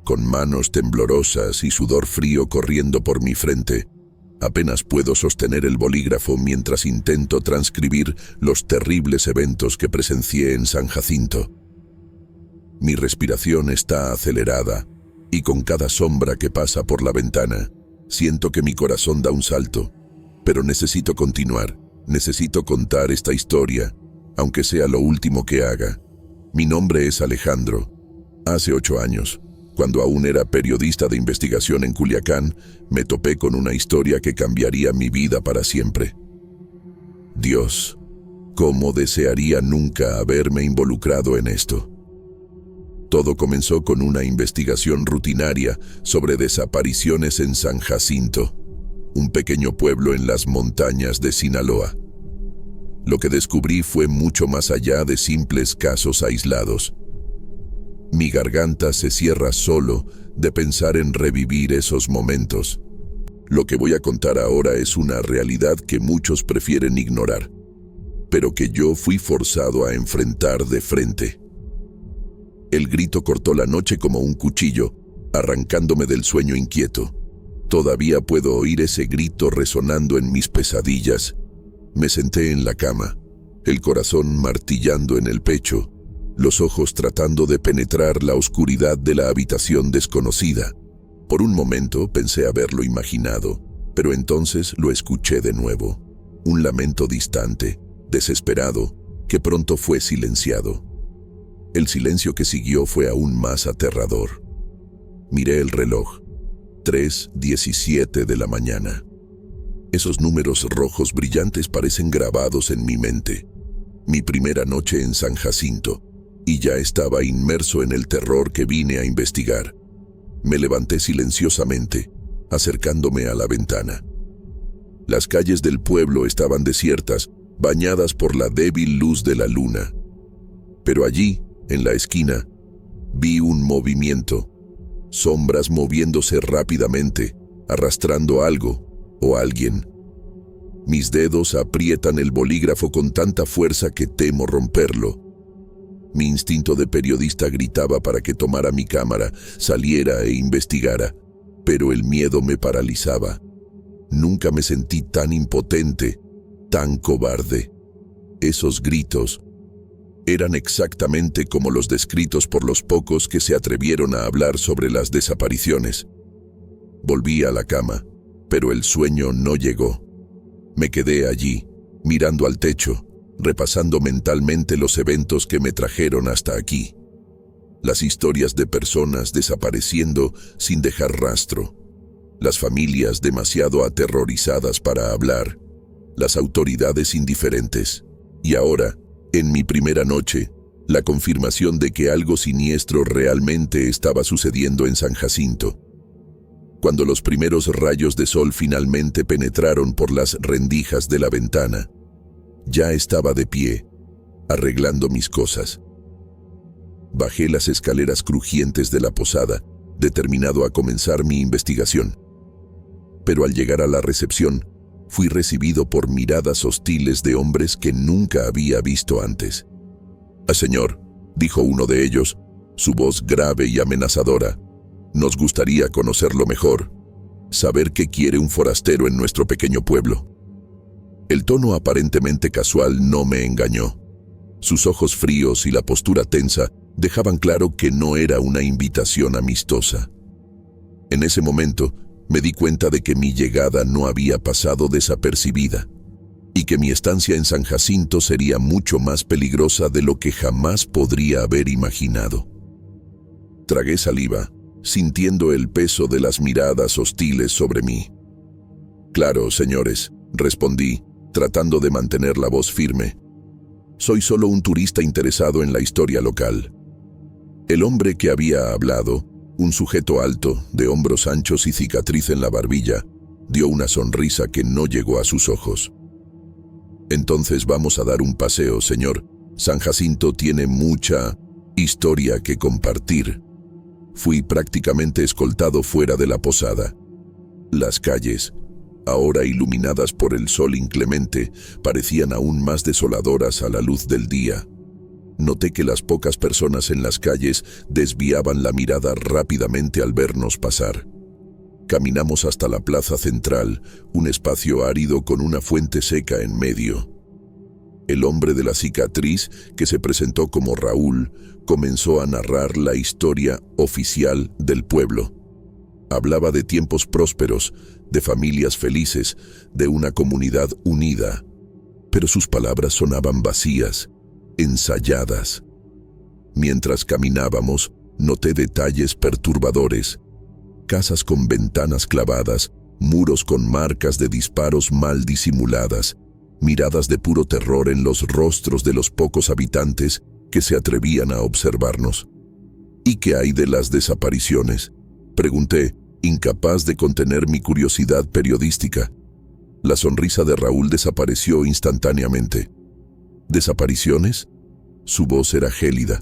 con manos temblorosas y sudor frío corriendo por mi frente. Apenas puedo sostener el bolígrafo mientras intento transcribir los terribles eventos que presencié en San Jacinto. Mi respiración está acelerada, y con cada sombra que pasa por la ventana, siento que mi corazón da un salto. Pero necesito continuar, necesito contar esta historia, aunque sea lo último que haga. Mi nombre es Alejandro. Hace 8 años, cuando aún era periodista de investigación en Culiacán, me topé con una historia que cambiaría mi vida para siempre. Dios, cómo desearía nunca haberme involucrado en esto. Todo comenzó con una investigación rutinaria sobre desapariciones en San Jacinto, un pequeño pueblo en las montañas de Sinaloa. Lo que descubrí fue mucho más allá de simples casos aislados. Mi garganta se cierra solo de pensar en revivir esos momentos. Lo que voy a contar ahora es una realidad que muchos prefieren ignorar, pero que yo fui forzado a enfrentar de frente. El grito cortó la noche como un cuchillo, arrancándome del sueño inquieto. Todavía puedo oír ese grito resonando en mis pesadillas. Me senté en la cama, el corazón martillando en el pecho, los ojos tratando de penetrar la oscuridad de la habitación desconocida. Por un momento pensé haberlo imaginado, pero entonces lo escuché de nuevo. Un lamento distante, desesperado, que pronto fue silenciado. El silencio que siguió fue aún más aterrador. Miré el reloj. 3:17 de la mañana. Esos números rojos brillantes parecen grabados en mi mente. Mi primera noche en San Jacinto, y ya estaba inmerso en el terror que vine a investigar. Me levanté silenciosamente, acercándome a la ventana. Las calles del pueblo estaban desiertas, bañadas por la débil luz de la luna. Pero allí, en la esquina, vi un movimiento, sombras moviéndose rápidamente, arrastrando algo o alguien. Mis dedos aprietan el bolígrafo con tanta fuerza que temo romperlo. Mi instinto de periodista gritaba para que tomara mi cámara, saliera e investigara, pero el miedo me paralizaba. Nunca me sentí tan impotente, tan cobarde. Esos gritos eran exactamente como los descritos por los pocos que se atrevieron a hablar sobre las desapariciones. Volví a la cama, pero el sueño no llegó. Me quedé allí, mirando al techo, repasando mentalmente los eventos que me trajeron hasta aquí. Las historias de personas desapareciendo sin dejar rastro, las familias demasiado aterrorizadas para hablar, las autoridades indiferentes, y ahora, en mi primera noche, la confirmación de que algo siniestro realmente estaba sucediendo en San Jacinto. Cuando los primeros rayos de sol finalmente penetraron por las rendijas de la ventana, ya estaba de pie, arreglando mis cosas. Bajé las escaleras crujientes de la posada, determinado a comenzar mi investigación. Pero al llegar a la recepción, fui recibido por miradas hostiles de hombres que nunca había visto antes. «Señor», dijo uno de ellos, su voz grave y amenazadora, «nos gustaría conocerlo mejor, saber qué quiere un forastero en nuestro pequeño pueblo». El tono aparentemente casual no me engañó. Sus ojos fríos y la postura tensa dejaban claro que no era una invitación amistosa. En ese momento, me di cuenta de que mi llegada no había pasado desapercibida y que mi estancia en San Jacinto sería mucho más peligrosa de lo que jamás podría haber imaginado. Tragué saliva, sintiendo el peso de las miradas hostiles sobre mí. «Claro, señores», respondí, tratando de mantener la voz firme. «Soy solo un turista interesado en la historia local». El hombre que había hablado, un sujeto alto, de hombros anchos y cicatriz en la barbilla, dio una sonrisa que no llegó a sus ojos. «Entonces vamos a dar un paseo, señor. San Jacinto tiene mucha historia que compartir». Fui prácticamente escoltado fuera de la posada. Las calles, ahora iluminadas por el sol inclemente, parecían aún más desoladoras a la luz del día. Noté que las pocas personas en las calles desviaban la mirada rápidamente al vernos pasar. Caminamos hasta la plaza central, un espacio árido con una fuente seca en medio. El hombre de la cicatriz, que se presentó como Raúl, comenzó a narrar la historia oficial del pueblo. Hablaba de tiempos prósperos, de familias felices, de una comunidad unida. Pero sus palabras sonaban vacías, ensayadas. Mientras caminábamos, noté detalles perturbadores. Casas con ventanas clavadas, muros con marcas de disparos mal disimuladas, miradas de puro terror en los rostros de los pocos habitantes que se atrevían a observarnos. ¿Y qué hay de las desapariciones?, pregunté, incapaz de contener mi curiosidad periodística. La sonrisa de Raúl desapareció instantáneamente. ¿Desapariciones? Su voz era gélida.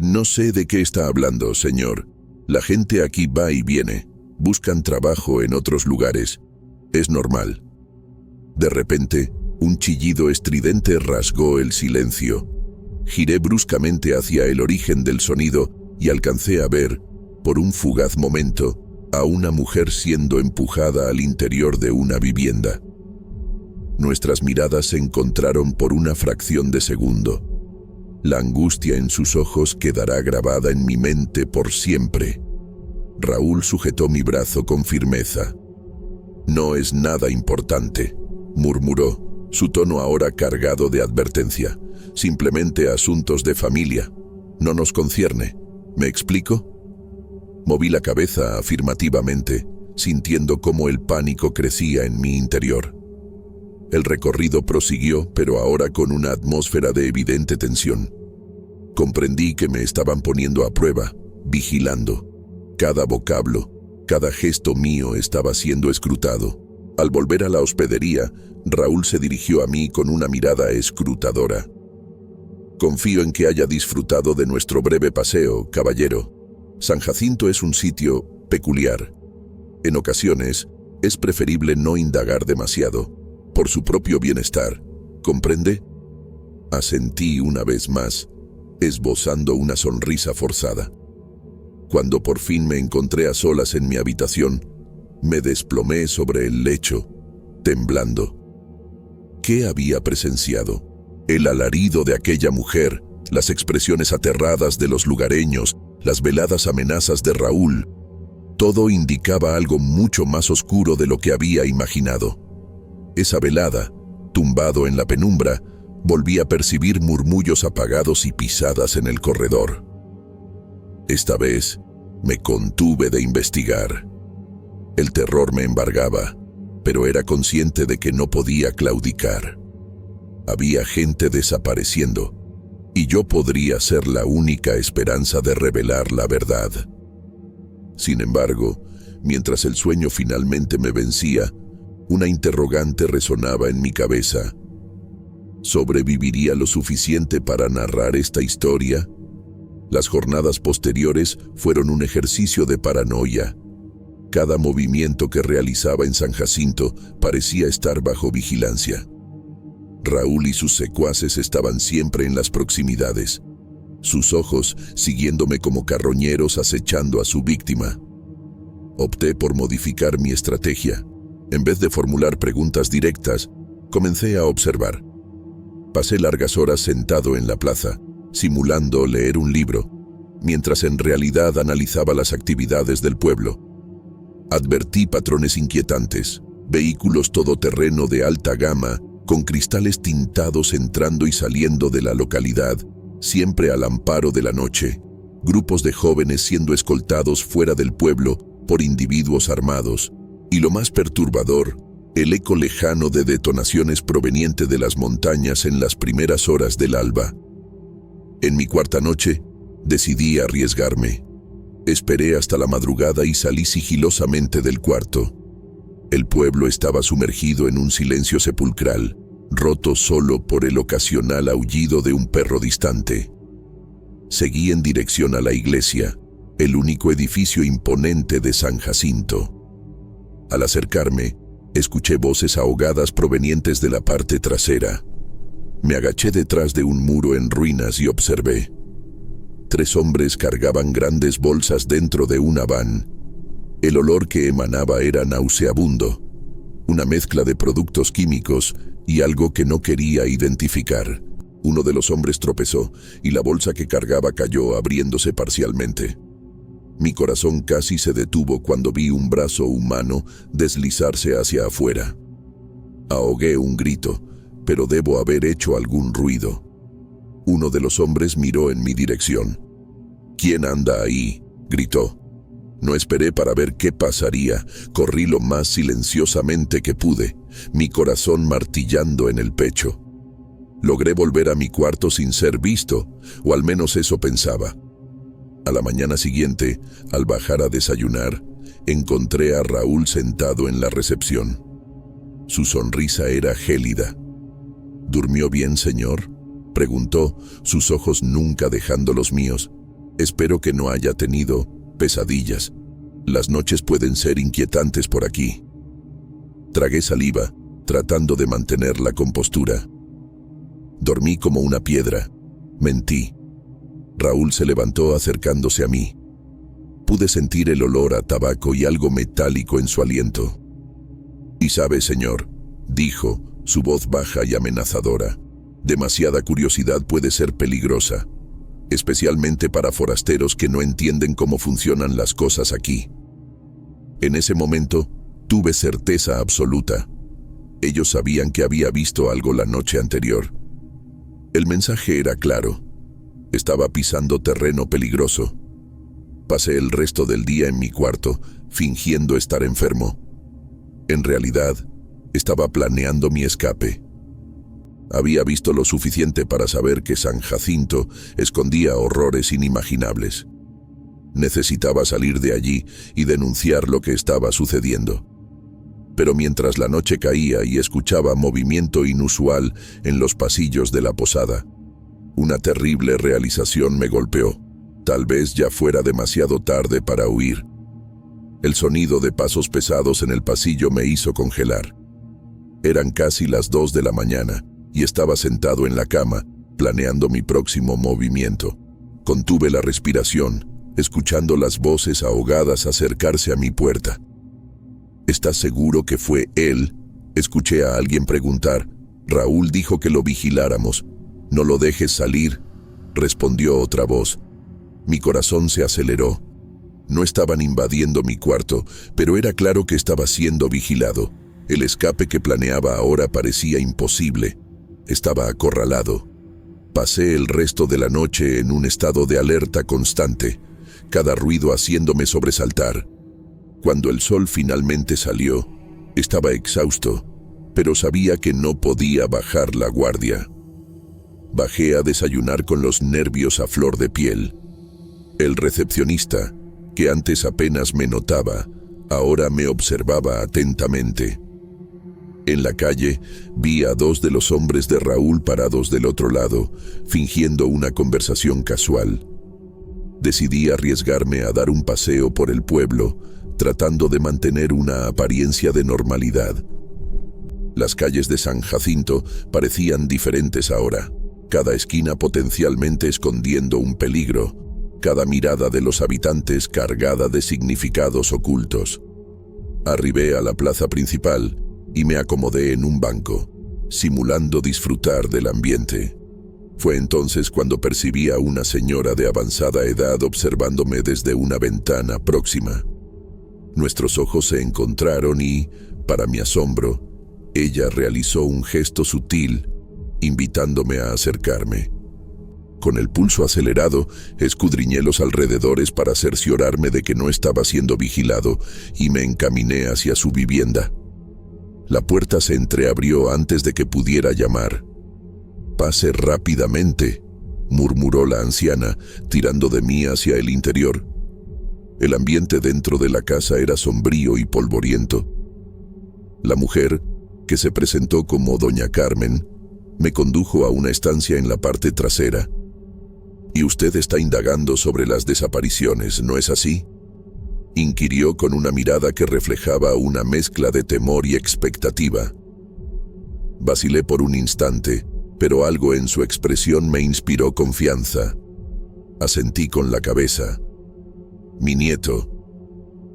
No sé de qué está hablando, señor. La gente aquí va y viene. Buscan trabajo en otros lugares. Es normal. De repente, un chillido estridente rasgó el silencio. Giré bruscamente hacia el origen del sonido y alcancé a ver, por un fugaz momento, a una mujer siendo empujada al interior de una vivienda. Nuestras miradas se encontraron por una fracción de segundo. La angustia en sus ojos quedará grabada en mi mente por siempre. Raúl sujetó mi brazo con firmeza. «No es nada importante», murmuró, su tono ahora cargado de advertencia. «Simplemente asuntos de familia. No nos concierne. ¿Me explico?» Moví la cabeza afirmativamente, sintiendo cómo el pánico crecía en mi interior. El recorrido prosiguió, pero ahora con una atmósfera de evidente tensión. Comprendí que me estaban poniendo a prueba, vigilando. Cada vocablo, cada gesto mío estaba siendo escrutado. Al volver a la hospedería, Raúl se dirigió a mí con una mirada escrutadora. «Confío en que haya disfrutado de nuestro breve paseo, caballero. San Jacinto es un sitio peculiar. En ocasiones, es preferible no indagar demasiado, por su propio bienestar. ¿Comprende?» Asentí una vez más, esbozando una sonrisa forzada. Cuando por fin me encontré a solas en mi habitación, me desplomé sobre el lecho, temblando. ¿Qué había presenciado? El alarido de aquella mujer, las expresiones aterradas de los lugareños, las veladas amenazas de Raúl. Todo indicaba algo mucho más oscuro de lo que había imaginado. Esa velada, tumbado en la penumbra, volví a percibir murmullos apagados y pisadas en el corredor. Esta vez, me contuve de investigar. El terror me embargaba, pero era consciente de que no podía claudicar. Había gente desapareciendo, y yo podría ser la única esperanza de revelar la verdad. Sin embargo, mientras el sueño finalmente me vencía, una interrogante resonaba en mi cabeza. ¿Sobreviviría lo suficiente para narrar esta historia? Las jornadas posteriores fueron un ejercicio de paranoia. Cada movimiento que realizaba en San Jacinto parecía estar bajo vigilancia. Raúl y sus secuaces estaban siempre en las proximidades, sus ojos siguiéndome como carroñeros acechando a su víctima. Opté por modificar mi estrategia. En vez de formular preguntas directas, comencé a observar. Pasé largas horas sentado en la plaza, simulando leer un libro, mientras en realidad analizaba las actividades del pueblo. Advertí patrones inquietantes, vehículos todoterreno de alta gama, con cristales tintados entrando y saliendo de la localidad, siempre al amparo de la noche, grupos de jóvenes siendo escoltados fuera del pueblo por individuos armados, y lo más perturbador, el eco lejano de detonaciones proveniente de las montañas en las primeras horas del alba. En mi cuarta noche, decidí arriesgarme. Esperé hasta la madrugada y salí sigilosamente del cuarto. El pueblo estaba sumergido en un silencio sepulcral, roto solo por el ocasional aullido de un perro distante. Seguí en dirección a la iglesia, el único edificio imponente de San Jacinto. Al acercarme, escuché voces ahogadas provenientes de la parte trasera. Me agaché detrás de un muro en ruinas y observé. 3 hombres cargaban grandes bolsas dentro de una van. El olor que emanaba era nauseabundo, una mezcla de productos químicos y algo que no quería identificar. Uno de los hombres tropezó y la bolsa que cargaba cayó abriéndose parcialmente. Mi corazón casi se detuvo cuando vi un brazo humano deslizarse hacia afuera. Ahogué un grito, pero debo haber hecho algún ruido. Uno de los hombres miró en mi dirección. «¿Quién anda ahí?», gritó. No esperé para ver qué pasaría, corrí lo más silenciosamente que pude, mi corazón martillando en el pecho. Logré volver a mi cuarto sin ser visto, o al menos eso pensaba. A la mañana siguiente, al bajar a desayunar, encontré a Raúl sentado en la recepción. Su sonrisa era gélida. «¿Durmió bien, señor?», preguntó, sus ojos nunca dejando los míos. «Espero que no haya tenido pesadillas. Las noches pueden ser inquietantes por aquí». Tragué saliva, tratando de mantener la compostura. «Dormí como una piedra», mentí. Raúl se levantó acercándose a mí. Pude sentir el olor a tabaco y algo metálico en su aliento. «Y sabe, señor», dijo, su voz baja y amenazadora, «demasiada curiosidad puede ser peligrosa, especialmente para forasteros que no entienden cómo funcionan las cosas aquí». En ese momento, tuve certeza absoluta. Ellos sabían que había visto algo la noche anterior. El mensaje era claro. Estaba pisando terreno peligroso. Pasé el resto del día en mi cuarto, fingiendo estar enfermo. En realidad, estaba planeando mi escape. Había visto lo suficiente para saber que San Jacinto escondía horrores inimaginables. Necesitaba salir de allí y denunciar lo que estaba sucediendo. Pero mientras la noche caía y escuchaba movimiento inusual en los pasillos de la posada, una terrible realización me golpeó. Tal vez ya fuera demasiado tarde para huir. El sonido de pasos pesados en el pasillo me hizo congelar. Eran casi las 2 de la mañana y estaba sentado en la cama, planeando mi próximo movimiento. Contuve la respiración, escuchando las voces ahogadas acercarse a mi puerta. «¿Estás seguro que fue él?», escuché a alguien preguntar. «Raúl dijo que lo vigiláramos». «No lo dejes salir», respondió otra voz. Mi corazón se aceleró. No estaban invadiendo mi cuarto, pero era claro que estaba siendo vigilado. El escape que planeaba ahora parecía imposible. Estaba acorralado. Pasé el resto de la noche en un estado de alerta constante, cada ruido haciéndome sobresaltar. Cuando el sol finalmente salió, estaba exhausto, pero sabía que no podía bajar la guardia. Bajé a desayunar con los nervios a flor de piel. El recepcionista, que antes apenas me notaba, ahora me observaba atentamente. En la calle, vi a 2 de los hombres de Raúl parados del otro lado, fingiendo una conversación casual. Decidí arriesgarme a dar un paseo por el pueblo, tratando de mantener una apariencia de normalidad. Las calles de San Jacinto parecían diferentes ahora, cada esquina potencialmente escondiendo un peligro, cada mirada de los habitantes cargada de significados ocultos. Arribé a la plaza principal y me acomodé en un banco, simulando disfrutar del ambiente. Fue entonces cuando percibí a una señora de avanzada edad observándome desde una ventana próxima. Nuestros ojos se encontraron y, para mi asombro, ella realizó un gesto sutil, invitándome a acercarme. Con el pulso acelerado, escudriñé los alrededores para cerciorarme de que no estaba siendo vigilado y me encaminé hacia su vivienda. La puerta se entreabrió antes de que pudiera llamar. «Pase rápidamente», murmuró la anciana, tirando de mí hacia el interior. El ambiente dentro de la casa era sombrío y polvoriento. La mujer, que se presentó como doña Carmen, me condujo a una estancia en la parte trasera. «Y usted está indagando sobre las desapariciones, ¿no es así?», inquirió con una mirada que reflejaba una mezcla de temor y expectativa. Vacilé por un instante, pero algo en su expresión me inspiró confianza. Asentí con la cabeza. Mi nieto,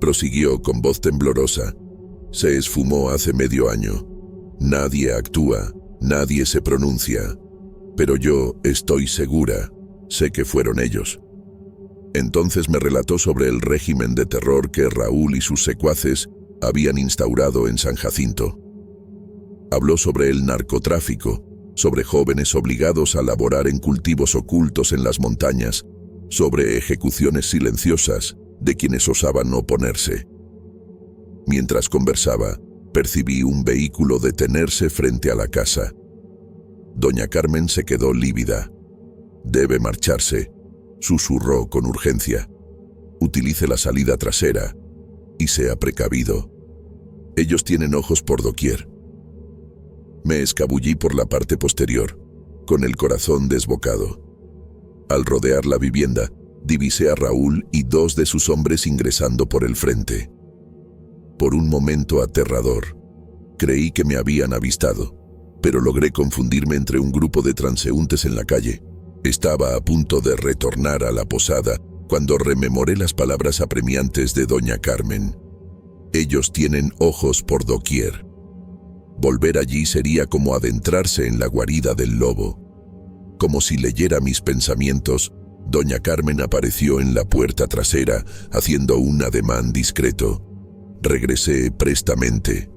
prosiguió con voz temblorosa, se esfumó hace medio año. Nadie actúa, nadie se pronuncia, pero yo estoy segura, sé que fueron ellos. Entonces me relató sobre el régimen de terror que Raúl y sus secuaces habían instaurado en San Jacinto. Habló sobre el narcotráfico, sobre jóvenes obligados a laborar en cultivos ocultos en las montañas, sobre ejecuciones silenciosas de quienes osaban oponerse. Mientras conversaba, percibí un vehículo detenerse frente a la casa. Doña Carmen se quedó lívida. «Debe marcharse», susurró con urgencia. «Utilice la salida trasera y sea precavido. Ellos tienen ojos por doquier». Me escabullí por la parte posterior, con el corazón desbocado. Al rodear la vivienda, divisé a Raúl y 2 de sus hombres ingresando por el frente. Por un momento aterrador, creí que me habían avistado, pero logré confundirme entre un grupo de transeúntes en la calle. Estaba a punto de retornar a la posada cuando rememoré las palabras apremiantes de doña Carmen. Ellos tienen ojos por doquier. Volver allí sería como adentrarse en la guarida del lobo. Como si leyera mis pensamientos, doña Carmen apareció en la puerta trasera, haciendo un ademán discreto. Regresé prestamente.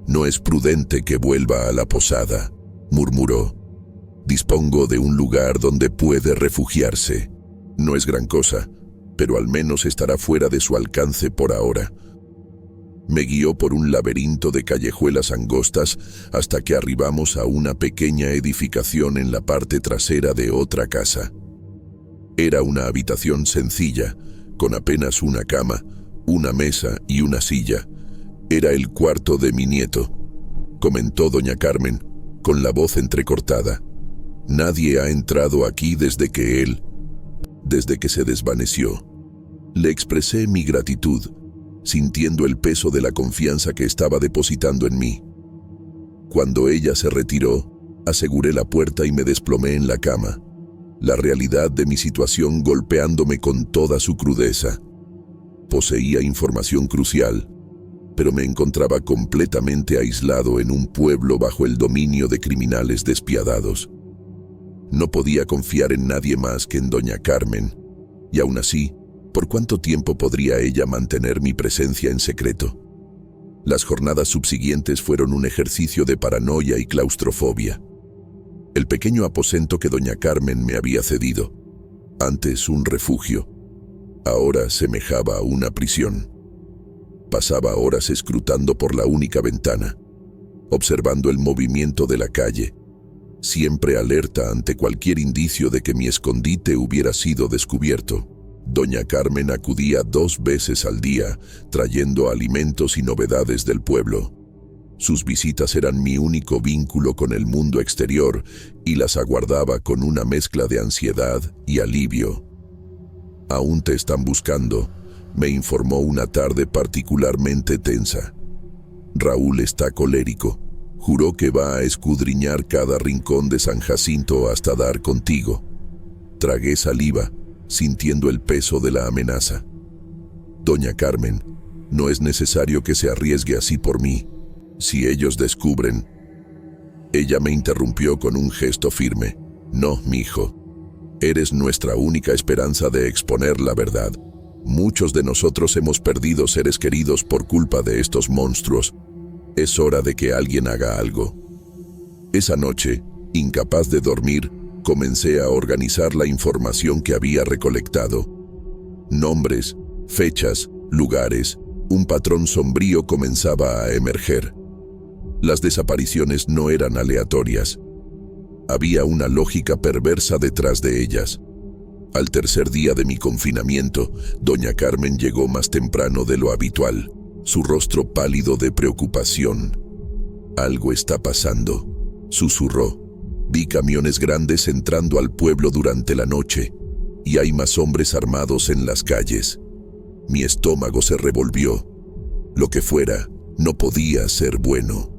«No es prudente que vuelva a la posada», murmuró. «Dispongo de un lugar donde puede refugiarse. No es gran cosa, pero al menos estará fuera de su alcance por ahora». Me guió por un laberinto de callejuelas angostas hasta que arribamos a una pequeña edificación en la parte trasera de otra casa. Era una habitación sencilla, con apenas una cama, una mesa y una silla. Era el cuarto de mi nieto, comentó doña Carmen, con la voz entrecortada. «Nadie ha entrado aquí desde que se desvaneció». Le expresé mi gratitud, sintiendo el peso de la confianza que estaba depositando en mí. Cuando ella se retiró, aseguré la puerta y me desplomé en la cama, la realidad de mi situación golpeándome con toda su crudeza. Poseía información crucial, pero me encontraba completamente aislado en un pueblo bajo el dominio de criminales despiadados. No podía confiar en nadie más que en doña Carmen, y aún así, ¿por cuánto tiempo podría ella mantener mi presencia en secreto? Las jornadas subsiguientes fueron un ejercicio de paranoia y claustrofobia. El pequeño aposento que doña Carmen me había cedido, antes un refugio, ahora semejaba a una prisión. Pasaba horas escrutando por la única ventana, observando el movimiento de la calle, siempre alerta ante cualquier indicio de que mi escondite hubiera sido descubierto. Doña Carmen acudía 2 veces al día, trayendo alimentos y novedades del pueblo. Sus visitas eran mi único vínculo con el mundo exterior y las aguardaba con una mezcla de ansiedad y alivio. «Aún te están buscando», me informó una tarde particularmente tensa. «Raúl está colérico. Juró que va a escudriñar cada rincón de San Jacinto hasta dar contigo». Tragué saliva, sintiendo el peso de la amenaza. «Doña Carmen, no es necesario que se arriesgue así por mí. Si ellos descubren…» Ella me interrumpió con un gesto firme. «No, mijo. Eres nuestra única esperanza de exponer la verdad. Muchos de nosotros hemos perdido seres queridos por culpa de estos monstruos. Es hora de que alguien haga algo». Esa noche, incapaz de dormir, comencé a organizar la información que había recolectado. Nombres, fechas, lugares, un patrón sombrío comenzaba a emerger. Las desapariciones no eran aleatorias. Había una lógica perversa detrás de ellas. Al tercer día de mi confinamiento, doña Carmen llegó más temprano de lo habitual, su rostro pálido de preocupación. «Algo está pasando», susurró. «Vi camiones grandes entrando al pueblo durante la noche, y hay más hombres armados en las calles». Mi estómago se revolvió. Lo que fuera, no podía ser bueno.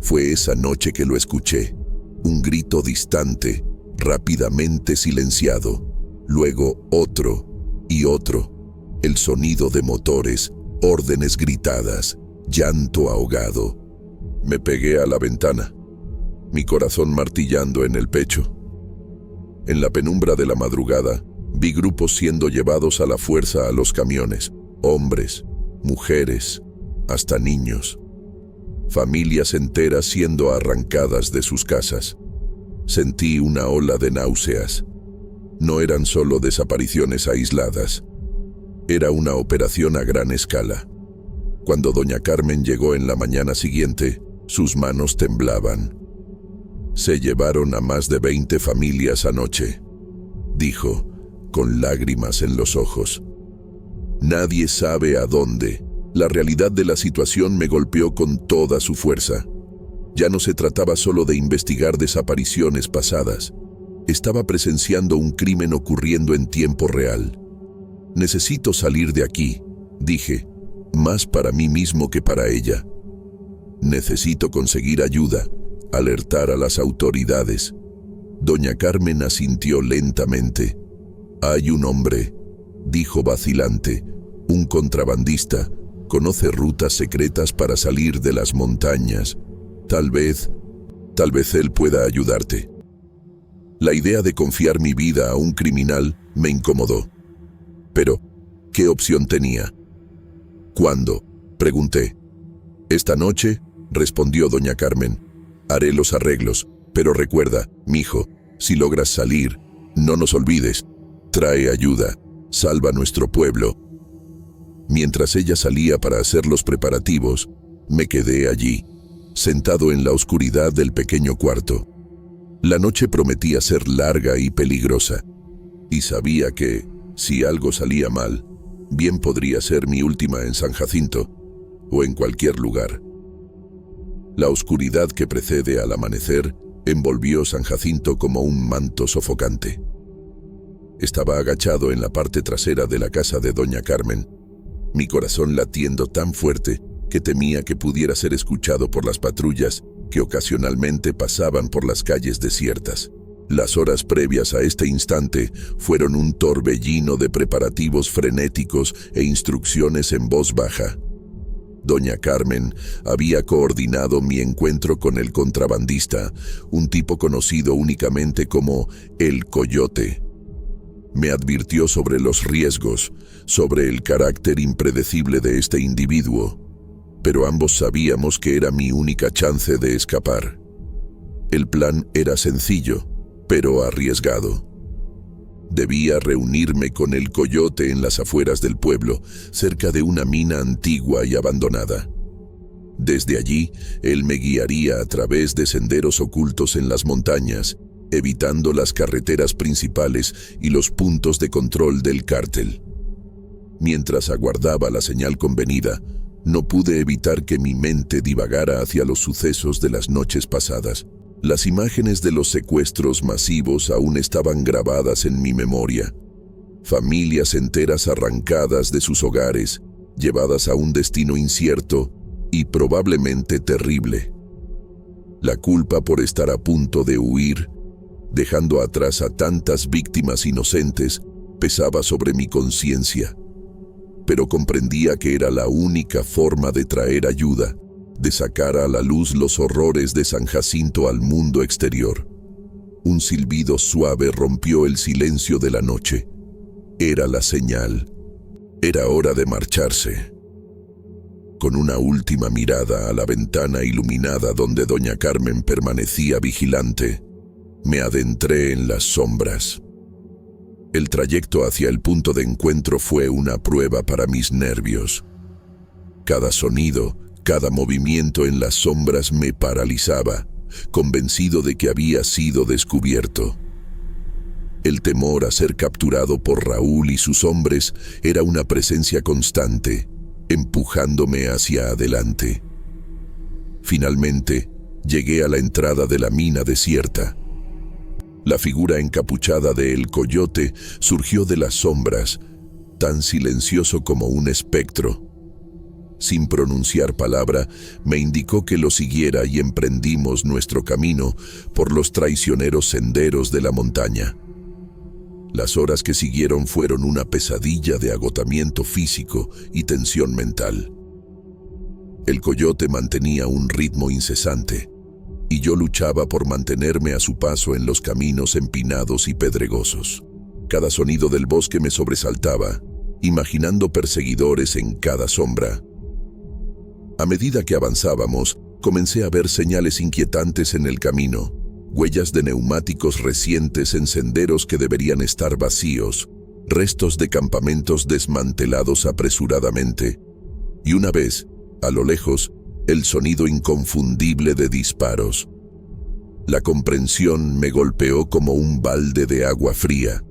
Fue esa noche que lo escuché. Un grito distante, rápidamente silenciado. Luego otro y otro. El sonido de motores, órdenes gritadas, llanto ahogado. Me pegué a la ventana, mi corazón martillando en el pecho. En la penumbra de la madrugada, vi grupos siendo llevados a la fuerza a los camiones. Hombres, mujeres, hasta niños. Familias enteras siendo arrancadas de sus casas. Sentí una ola de náuseas. No eran solo desapariciones aisladas. Era una operación a gran escala. Cuando doña Carmen llegó en la mañana siguiente, sus manos temblaban. Se llevaron a más de 20 familias anoche, dijo, con lágrimas en los ojos. Nadie sabe a dónde. La realidad de la situación me golpeó con toda su fuerza. Ya no se trataba solo de investigar desapariciones pasadas. Estaba presenciando un crimen ocurriendo en tiempo real. Necesito salir de aquí, dije, más para mí mismo que para ella. Necesito conseguir ayuda, alertar a las autoridades. Doña Carmen asintió lentamente. Hay un hombre, dijo vacilante, un contrabandista, conoce rutas secretas para salir de las montañas. Tal vez él pueda ayudarte. La idea de confiar mi vida a un criminal me incomodó. Pero, ¿qué opción tenía? ¿Cuándo?, pregunté. Esta noche, respondió doña Carmen. Haré los arreglos, pero recuerda, mijo, si logras salir, no nos olvides. Trae ayuda, salva nuestro pueblo. Mientras ella salía para hacer los preparativos, me quedé allí, sentado en la oscuridad del pequeño cuarto. La noche prometía ser larga y peligrosa, y sabía que, si algo salía mal, bien podría ser mi última en San Jacinto, o en cualquier lugar. La oscuridad que precede al amanecer envolvió San Jacinto como un manto sofocante. Estaba agachado en la parte trasera de la casa de doña Carmen, mi corazón latiendo tan fuerte que temía que pudiera ser escuchado por las patrullas que ocasionalmente pasaban por las calles desiertas. Las horas previas a este instante fueron un torbellino de preparativos frenéticos e instrucciones en voz baja. Doña Carmen había coordinado mi encuentro con el contrabandista, un tipo conocido únicamente como el Coyote. Me advirtió sobre los riesgos, sobre el carácter impredecible de este individuo, pero ambos sabíamos que era mi única chance de escapar. El plan era sencillo, pero arriesgado. Debía reunirme con el Coyote en las afueras del pueblo, cerca de una mina antigua y abandonada. Desde allí, él me guiaría a través de senderos ocultos en las montañas, evitando las carreteras principales y los puntos de control del cártel. Mientras aguardaba la señal convenida, no pude evitar que mi mente divagara hacia los sucesos de las noches pasadas. Las imágenes de los secuestros masivos aún estaban grabadas en mi memoria. Familias enteras arrancadas de sus hogares, llevadas a un destino incierto y probablemente terrible. La culpa por estar a punto de huir, dejando atrás a tantas víctimas inocentes, pesaba sobre mi conciencia. Pero comprendía que era la única forma de traer ayuda, de sacar a la luz los horrores de San Jacinto al mundo exterior. Un silbido suave rompió el silencio de la noche. Era la señal. Era hora de marcharse. Con una última mirada a la ventana iluminada donde doña Carmen permanecía vigilante, me adentré en las sombras. El trayecto hacia el punto de encuentro fue una prueba para mis nervios. Cada sonido, cada movimiento en las sombras me paralizaba, convencido de que había sido descubierto. El temor a ser capturado por Raúl y sus hombres era una presencia constante, empujándome hacia adelante. Finalmente, llegué a la entrada de la mina desierta. La figura encapuchada de El Coyote surgió de las sombras, tan silencioso como un espectro. Sin pronunciar palabra, me indicó que lo siguiera y emprendimos nuestro camino por los traicioneros senderos de la montaña. Las horas que siguieron fueron una pesadilla de agotamiento físico y tensión mental. El coyote mantenía un ritmo incesante, y yo luchaba por mantenerme a su paso en los caminos empinados y pedregosos. Cada sonido del bosque me sobresaltaba, imaginando perseguidores en cada sombra. A medida que avanzábamos, comencé a ver señales inquietantes en el camino, huellas de neumáticos recientes en senderos que deberían estar vacíos, restos de campamentos desmantelados apresuradamente, y una vez, a lo lejos, el sonido inconfundible de disparos. La comprensión me golpeó como un balde de agua fría.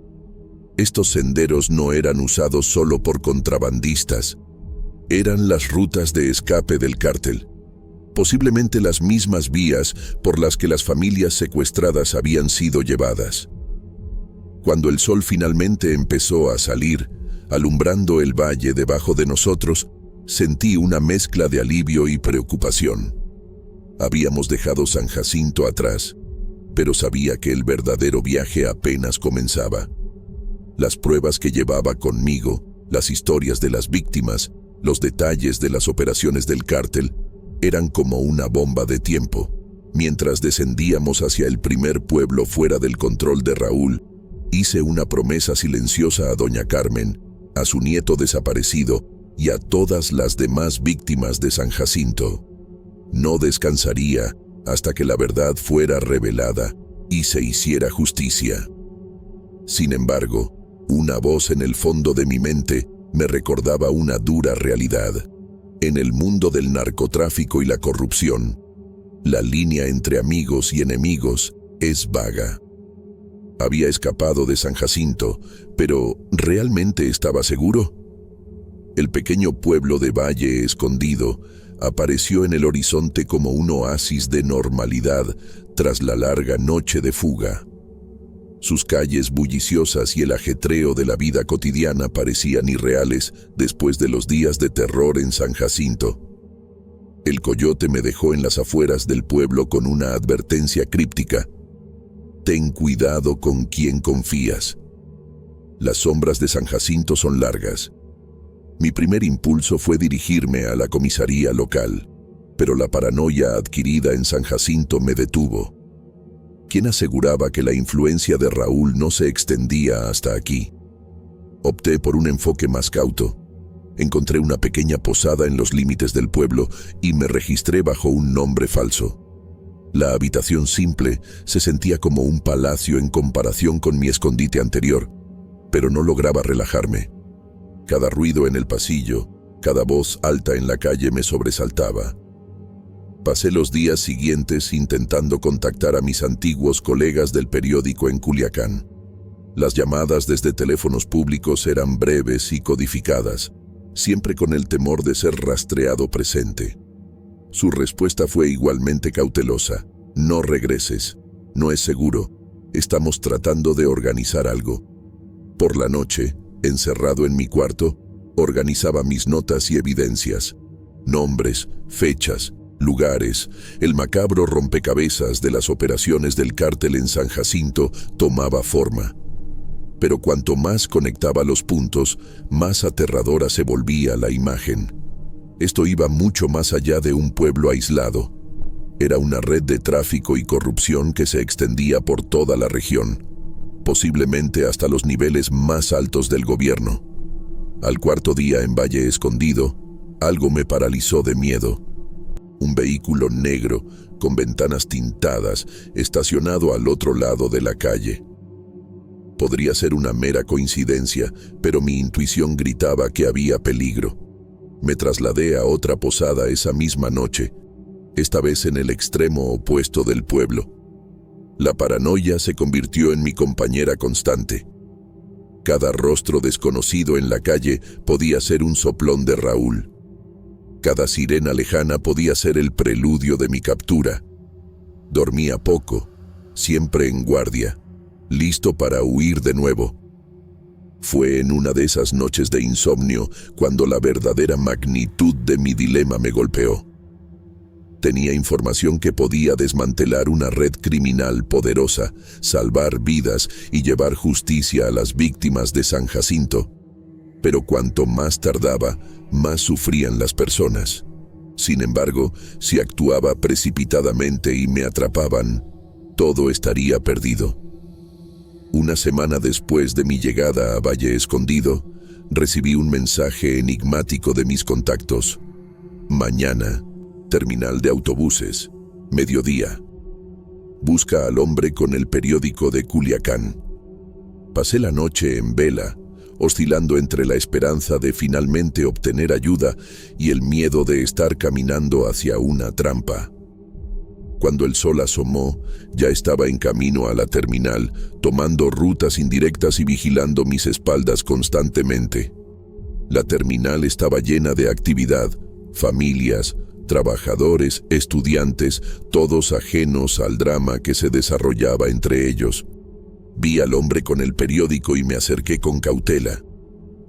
Estos senderos no eran usados solo por contrabandistas, eran las rutas de escape del cártel, posiblemente las mismas vías por las que las familias secuestradas habían sido llevadas. Cuando el sol finalmente empezó a salir, alumbrando el valle debajo de nosotros, sentí una mezcla de alivio y preocupación. Habíamos dejado San Jacinto atrás, pero sabía que el verdadero viaje apenas comenzaba. Las pruebas que llevaba conmigo, las historias de las víctimas, los detalles de las operaciones del cártel, eran como una bomba de tiempo. Mientras descendíamos hacia el primer pueblo fuera del control de Raúl, hice una promesa silenciosa a doña Carmen, a su nieto desaparecido y a todas las demás víctimas de San Jacinto. No descansaría hasta que la verdad fuera revelada y se hiciera justicia. Sin embargo, una voz en el fondo de mi mente me recordaba una dura realidad. En el mundo del narcotráfico y la corrupción, la línea entre amigos y enemigos es vaga. Había escapado de San Jacinto, pero ¿realmente estaba seguro? El pequeño pueblo de Valle Escondido apareció en el horizonte como un oasis de normalidad tras la larga noche de fuga. Sus calles bulliciosas y el ajetreo de la vida cotidiana parecían irreales después de los días de terror en San Jacinto. El coyote me dejó en las afueras del pueblo con una advertencia críptica: ten cuidado con quién confías. Las sombras de San Jacinto son largas. Mi primer impulso fue dirigirme a la comisaría local, pero la paranoia adquirida en San Jacinto me detuvo. ¿Quién aseguraba que la influencia de Raúl no se extendía hasta aquí? Opté por un enfoque más cauto. Encontré una pequeña posada en los límites del pueblo y me registré bajo un nombre falso. La habitación simple se sentía como un palacio en comparación con mi escondite anterior, pero no lograba relajarme. Cada ruido en el pasillo, cada voz alta en la calle me sobresaltaba. Pasé los días siguientes intentando contactar a mis antiguos colegas del periódico en Culiacán. Las llamadas desde teléfonos públicos eran breves y codificadas, siempre con el temor de ser rastreado presente. Su respuesta fue igualmente cautelosa: no regreses, no es seguro, estamos tratando de organizar algo. Por la noche, encerrado en mi cuarto, organizaba mis notas y evidencias, nombres, fechas, lugares. El macabro rompecabezas de las operaciones del cártel en San Jacinto tomaba forma. Pero cuanto más conectaba los puntos, más aterradora se volvía la imagen. Esto iba mucho más allá de un pueblo aislado. Era una red de tráfico y corrupción que se extendía por toda la región, posiblemente hasta los niveles más altos del gobierno. Al cuarto día en Valle Escondido, algo me paralizó de miedo. Un vehículo negro, con ventanas tintadas, estacionado al otro lado de la calle. Podría ser una mera coincidencia, pero mi intuición gritaba que había peligro. Me trasladé a otra posada esa misma noche, esta vez en el extremo opuesto del pueblo. La paranoia se convirtió en mi compañera constante. Cada rostro desconocido en la calle podía ser un soplón de Raúl. Cada sirena lejana podía ser el preludio de mi captura. Dormía poco, siempre en guardia, listo para huir de nuevo. Fue en una de esas noches de insomnio cuando la verdadera magnitud de mi dilema me golpeó. Tenía información que podía desmantelar una red criminal poderosa, salvar vidas y llevar justicia a las víctimas de San Jacinto. Pero cuanto más tardaba, más sufrían las personas. Sin embargo, si actuaba precipitadamente y me atrapaban, todo estaría perdido. Una semana después de mi llegada a Valle Escondido, recibí un mensaje enigmático de mis contactos. Mañana, terminal de autobuses, mediodía. Busca al hombre con el periódico de Culiacán. Pasé la noche en vela, oscilando entre la esperanza de finalmente obtener ayuda y el miedo de estar caminando hacia una trampa. Cuando el sol asomó, ya estaba en camino a la terminal, tomando rutas indirectas y vigilando mis espaldas constantemente. La terminal estaba llena de actividad, familias, trabajadores, estudiantes, todos ajenos al drama que se desarrollaba entre ellos. Vi al hombre con el periódico y me acerqué con cautela.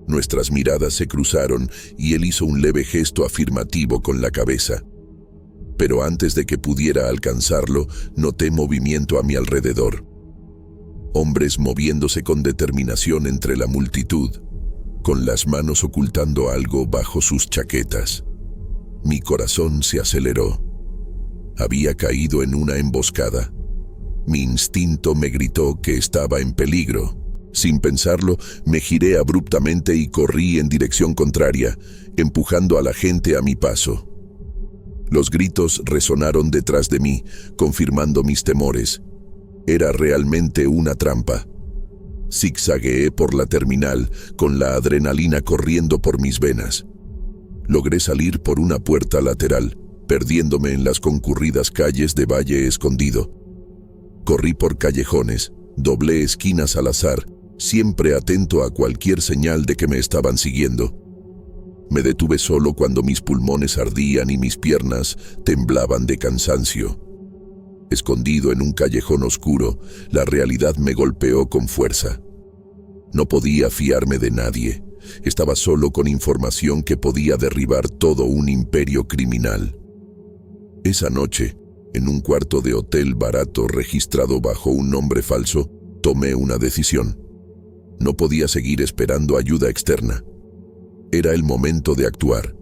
Nuestras miradas se cruzaron y él hizo un leve gesto afirmativo con la cabeza. Pero antes de que pudiera alcanzarlo, noté movimiento a mi alrededor. Hombres moviéndose con determinación entre la multitud, con las manos ocultando algo bajo sus chaquetas. Mi corazón se aceleró. Había caído en una emboscada. Mi instinto me gritó que estaba en peligro. Sin pensarlo, me giré abruptamente y corrí en dirección contraria, empujando a la gente a mi paso. Los gritos resonaron detrás de mí, confirmando mis temores. Era realmente una trampa. Zigzagueé por la terminal, con la adrenalina corriendo por mis venas. Logré salir por una puerta lateral, perdiéndome en las concurridas calles de Valle Escondido. Corrí por callejones, doblé esquinas al azar, siempre atento a cualquier señal de que me estaban siguiendo. Me detuve solo cuando mis pulmones ardían y mis piernas temblaban de cansancio. Escondido en un callejón oscuro, la realidad me golpeó con fuerza. No podía fiarme de nadie. Estaba solo con información que podía derribar todo un imperio criminal. Esa noche, en un cuarto de hotel barato registrado bajo un nombre falso, tomé una decisión. No podía seguir esperando ayuda externa. Era el momento de actuar.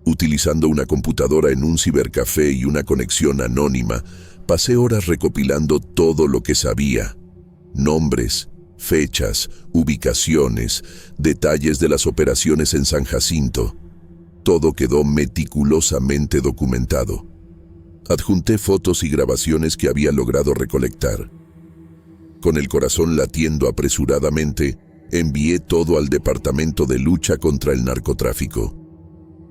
Utilizando una computadora en un cibercafé y una conexión anónima, pasé horas recopilando todo lo que sabía. Nombres, fechas, ubicaciones, detalles de las operaciones en San Jacinto. Todo quedó meticulosamente documentado. Adjunté fotos y grabaciones que había logrado recolectar. Con el corazón latiendo apresuradamente, envié todo al Departamento de Lucha contra el Narcotráfico.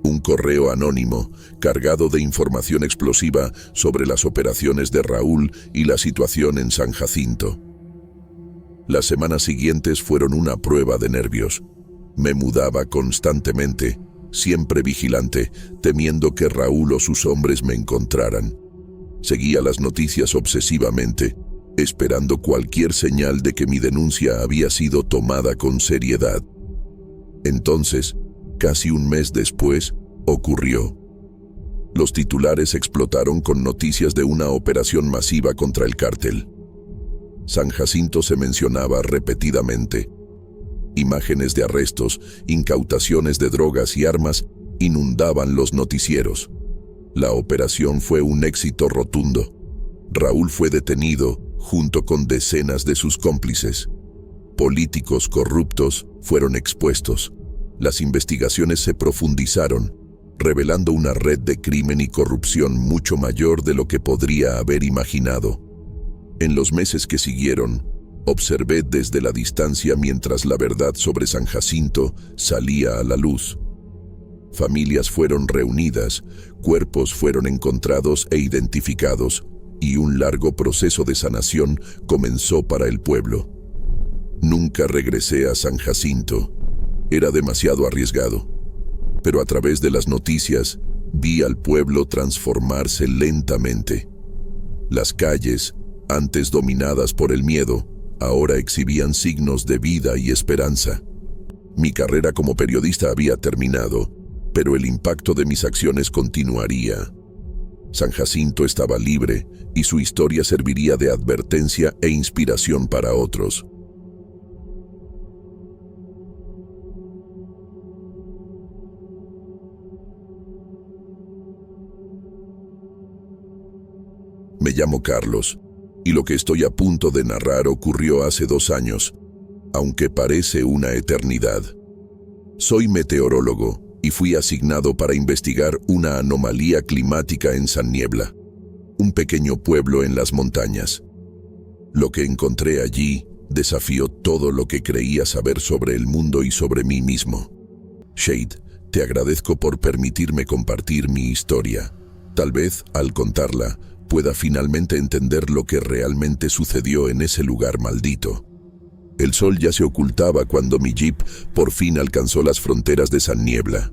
Un correo anónimo, cargado de información explosiva sobre las operaciones de Raúl y la situación en San Jacinto. Las semanas siguientes fueron una prueba de nervios. Me mudaba constantemente, siempre vigilante, temiendo que Raúl o sus hombres me encontraran. Seguía las noticias obsesivamente, esperando cualquier señal de que mi denuncia había sido tomada con seriedad. Entonces, casi un mes después, ocurrió. Los titulares explotaron con noticias de una operación masiva contra el cártel. San Jacinto se mencionaba repetidamente. Imágenes de arrestos, incautaciones de drogas y armas inundaban los noticieros. La operación fue un éxito rotundo. Raúl fue detenido junto con decenas de sus cómplices. Políticos corruptos fueron expuestos. Las investigaciones se profundizaron, revelando una red de crimen y corrupción mucho mayor de lo que podría haber imaginado. En los meses que siguieron, observé desde la distancia mientras la verdad sobre San Jacinto salía a la luz. Familias fueron reunidas, cuerpos fueron encontrados e identificados, y un largo proceso de sanación comenzó para el pueblo. Nunca regresé a San Jacinto. Era demasiado arriesgado. Pero a través de las noticias, vi al pueblo transformarse lentamente. Las calles, antes dominadas por el miedo, ahora exhibían signos de vida y esperanza. Mi carrera como periodista había terminado, pero el impacto de mis acciones continuaría. San Jacinto estaba libre y su historia serviría de advertencia e inspiración para otros. Me llamo Carlos, y lo que estoy a punto de narrar ocurrió hace 2 años, aunque parece una eternidad. Soy meteorólogo y fui asignado para investigar una anomalía climática en San Niebla, un pequeño pueblo en las montañas. Lo que encontré allí desafió todo lo que creía saber sobre el mundo y sobre mí mismo. Shade, te agradezco por permitirme compartir mi historia. Tal vez, al contarla, pueda finalmente entender lo que realmente sucedió en ese lugar maldito. El sol ya se ocultaba cuando mi jeep por fin alcanzó las fronteras de San Niebla.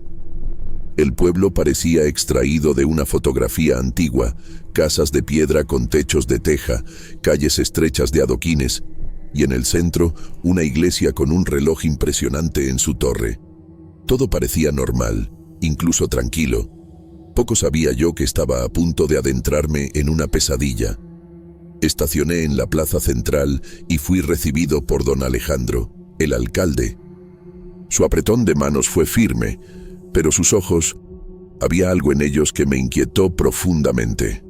El pueblo parecía extraído de una fotografía antigua, casas de piedra con techos de teja, calles estrechas de adoquines, y en el centro una iglesia con un reloj impresionante en su torre. Todo parecía normal, incluso tranquilo. Poco sabía yo que estaba a punto de adentrarme en una pesadilla. Estacioné en la plaza central y fui recibido por don Alejandro, el alcalde. Su apretón de manos fue firme, pero sus ojos, había algo en ellos que me inquietó profundamente.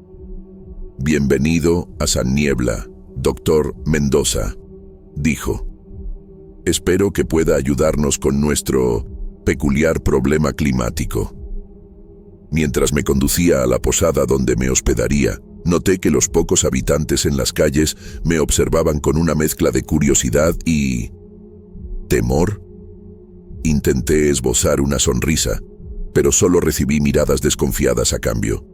«Bienvenido a San Niebla, doctor Mendoza», dijo. «Espero que pueda ayudarnos con nuestro peculiar problema climático». Mientras me conducía a la posada donde me hospedaría, noté que los pocos habitantes en las calles me observaban con una mezcla de curiosidad y temor. Intenté esbozar una sonrisa, pero solo recibí miradas desconfiadas a cambio.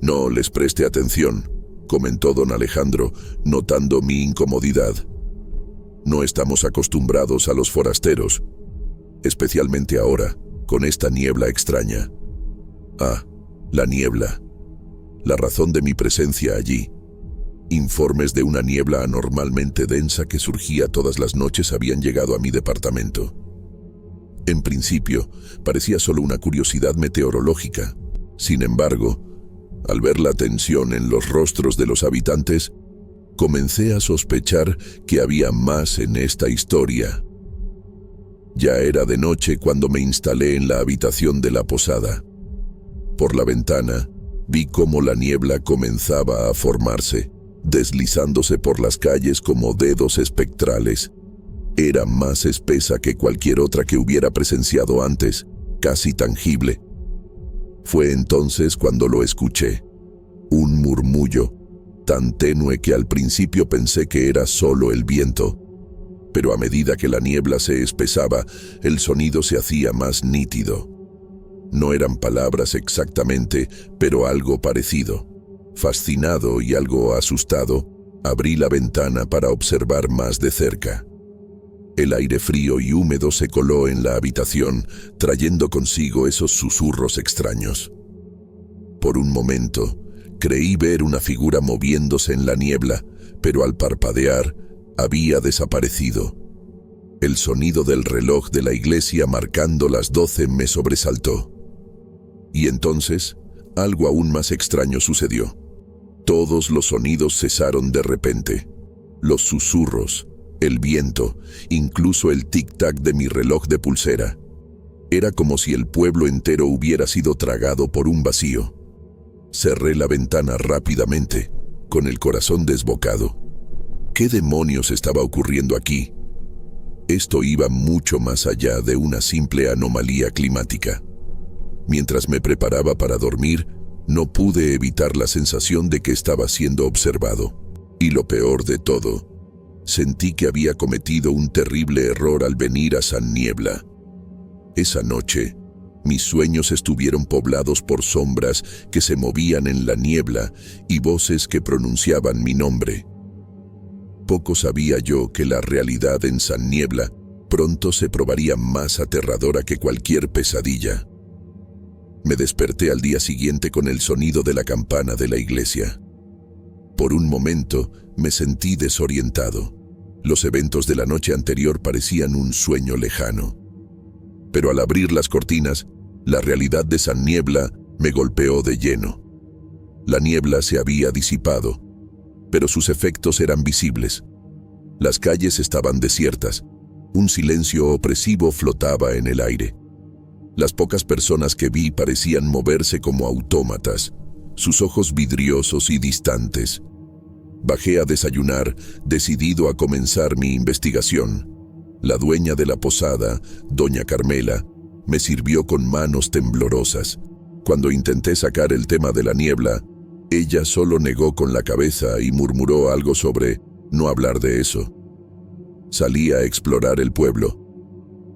«No les preste atención», comentó don Alejandro, notando mi incomodidad. «No estamos acostumbrados a los forasteros, especialmente ahora, con esta niebla extraña». Ah, la niebla. La razón de mi presencia allí. Informes de una niebla anormalmente densa que surgía todas las noches habían llegado a mi departamento. En principio, parecía solo una curiosidad meteorológica. Sin embargo, al ver la tensión en los rostros de los habitantes, comencé a sospechar que había más en esta historia. Ya era de noche cuando me instalé en la habitación de la posada. Por la ventana, vi cómo la niebla comenzaba a formarse, deslizándose por las calles como dedos espectrales. Era más espesa que cualquier otra que hubiera presenciado antes, casi tangible. Fue entonces cuando lo escuché. Un murmullo, tan tenue que al principio pensé que era solo el viento. Pero a medida que la niebla se espesaba, el sonido se hacía más nítido. No eran palabras exactamente, pero algo parecido. Fascinado y algo asustado, abrí la ventana para observar más de cerca. El aire frío y húmedo se coló en la habitación, trayendo consigo esos susurros extraños. Por un momento, creí ver una figura moviéndose en la niebla, pero al parpadear, había desaparecido. El sonido del reloj de la iglesia marcando las 12 me sobresaltó. Y entonces, algo aún más extraño sucedió. Todos los sonidos cesaron de repente. Los susurros, el viento, incluso el tic-tac de mi reloj de pulsera. Era como si el pueblo entero hubiera sido tragado por un vacío. Cerré la ventana rápidamente, con el corazón desbocado. ¿Qué demonios estaba ocurriendo aquí? Esto iba mucho más allá de una simple anomalía climática. Mientras me preparaba para dormir, no pude evitar la sensación de que estaba siendo observado. Y lo peor de todo, sentí que había cometido un terrible error al venir a San Niebla. Esa noche, mis sueños estuvieron poblados por sombras que se movían en la niebla y voces que pronunciaban mi nombre. Poco sabía yo que la realidad en San Niebla pronto se probaría más aterradora que cualquier pesadilla. Me desperté al día siguiente con el sonido de la campana de la iglesia. Por un momento me sentí desorientado. Los eventos de la noche anterior parecían un sueño lejano. Pero al abrir las cortinas, la realidad de esa niebla me golpeó de lleno. La niebla se había disipado, pero sus efectos eran visibles. Las calles estaban desiertas. Un silencio opresivo flotaba en el aire. Las pocas personas que vi parecían moverse como autómatas, sus ojos vidriosos y distantes. Bajé a desayunar, decidido a comenzar mi investigación. La dueña de la posada, doña Carmela, me sirvió con manos temblorosas. Cuando intenté sacar el tema de la niebla, ella solo negó con la cabeza y murmuró algo sobre no hablar de eso. Salí a explorar el pueblo.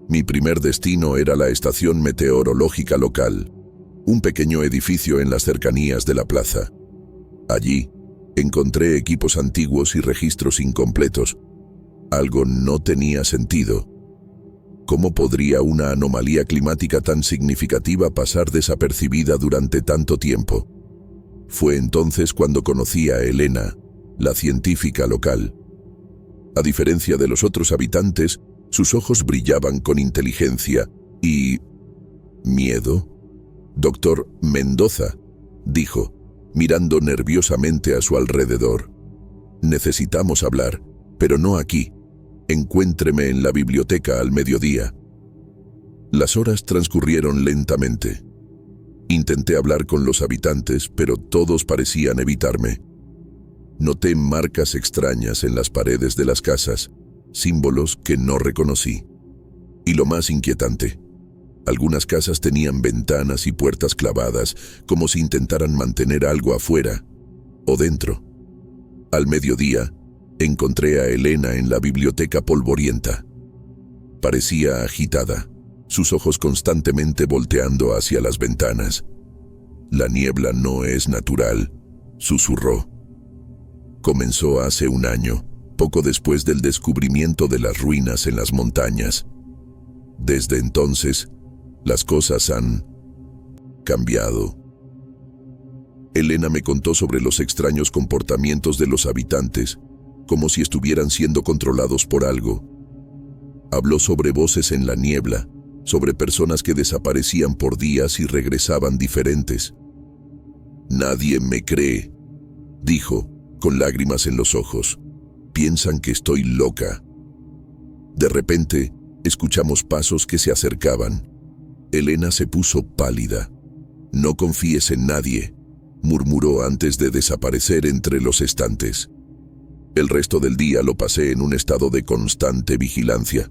Mi primer destino era la estación meteorológica local, un pequeño edificio en las cercanías de la plaza. Allí, encontré equipos antiguos y registros incompletos. Algo no tenía sentido. ¿Cómo podría una anomalía climática tan significativa pasar desapercibida durante tanto tiempo? Fue entonces cuando conocí a Elena, la científica local. A diferencia de los otros habitantes, sus ojos brillaban con inteligencia y miedo. «Doctor Mendoza», dijo, mirando nerviosamente a su alrededor. «Necesitamos hablar, pero no aquí. Encuéntreme en la biblioteca al mediodía». Las horas transcurrieron lentamente. Intenté hablar con los habitantes, pero todos parecían evitarme. Noté marcas extrañas en las paredes de las casas, símbolos que no reconocí. Y lo más inquietante, algunas casas tenían ventanas y puertas clavadas, como si intentaran mantener algo afuera o dentro. Al mediodía, encontré a Elena en la biblioteca polvorienta. Parecía agitada, sus ojos constantemente volteando hacia las ventanas. «La niebla no es natural», susurró. «Comenzó hace un año, poco después del descubrimiento de las ruinas en las montañas. Desde entonces, las cosas han cambiado». Elena me contó sobre los extraños comportamientos de los habitantes, como si estuvieran siendo controlados por algo. Habló sobre voces en la niebla, sobre personas que desaparecían por días y regresaban diferentes. «Nadie me cree», dijo, con lágrimas en los ojos. «Piensan que estoy loca». De repente, escuchamos pasos que se acercaban. Elena se puso pálida. «No confíes en nadie», murmuró antes de desaparecer entre los estantes. El resto del día lo pasé en un estado de constante vigilancia.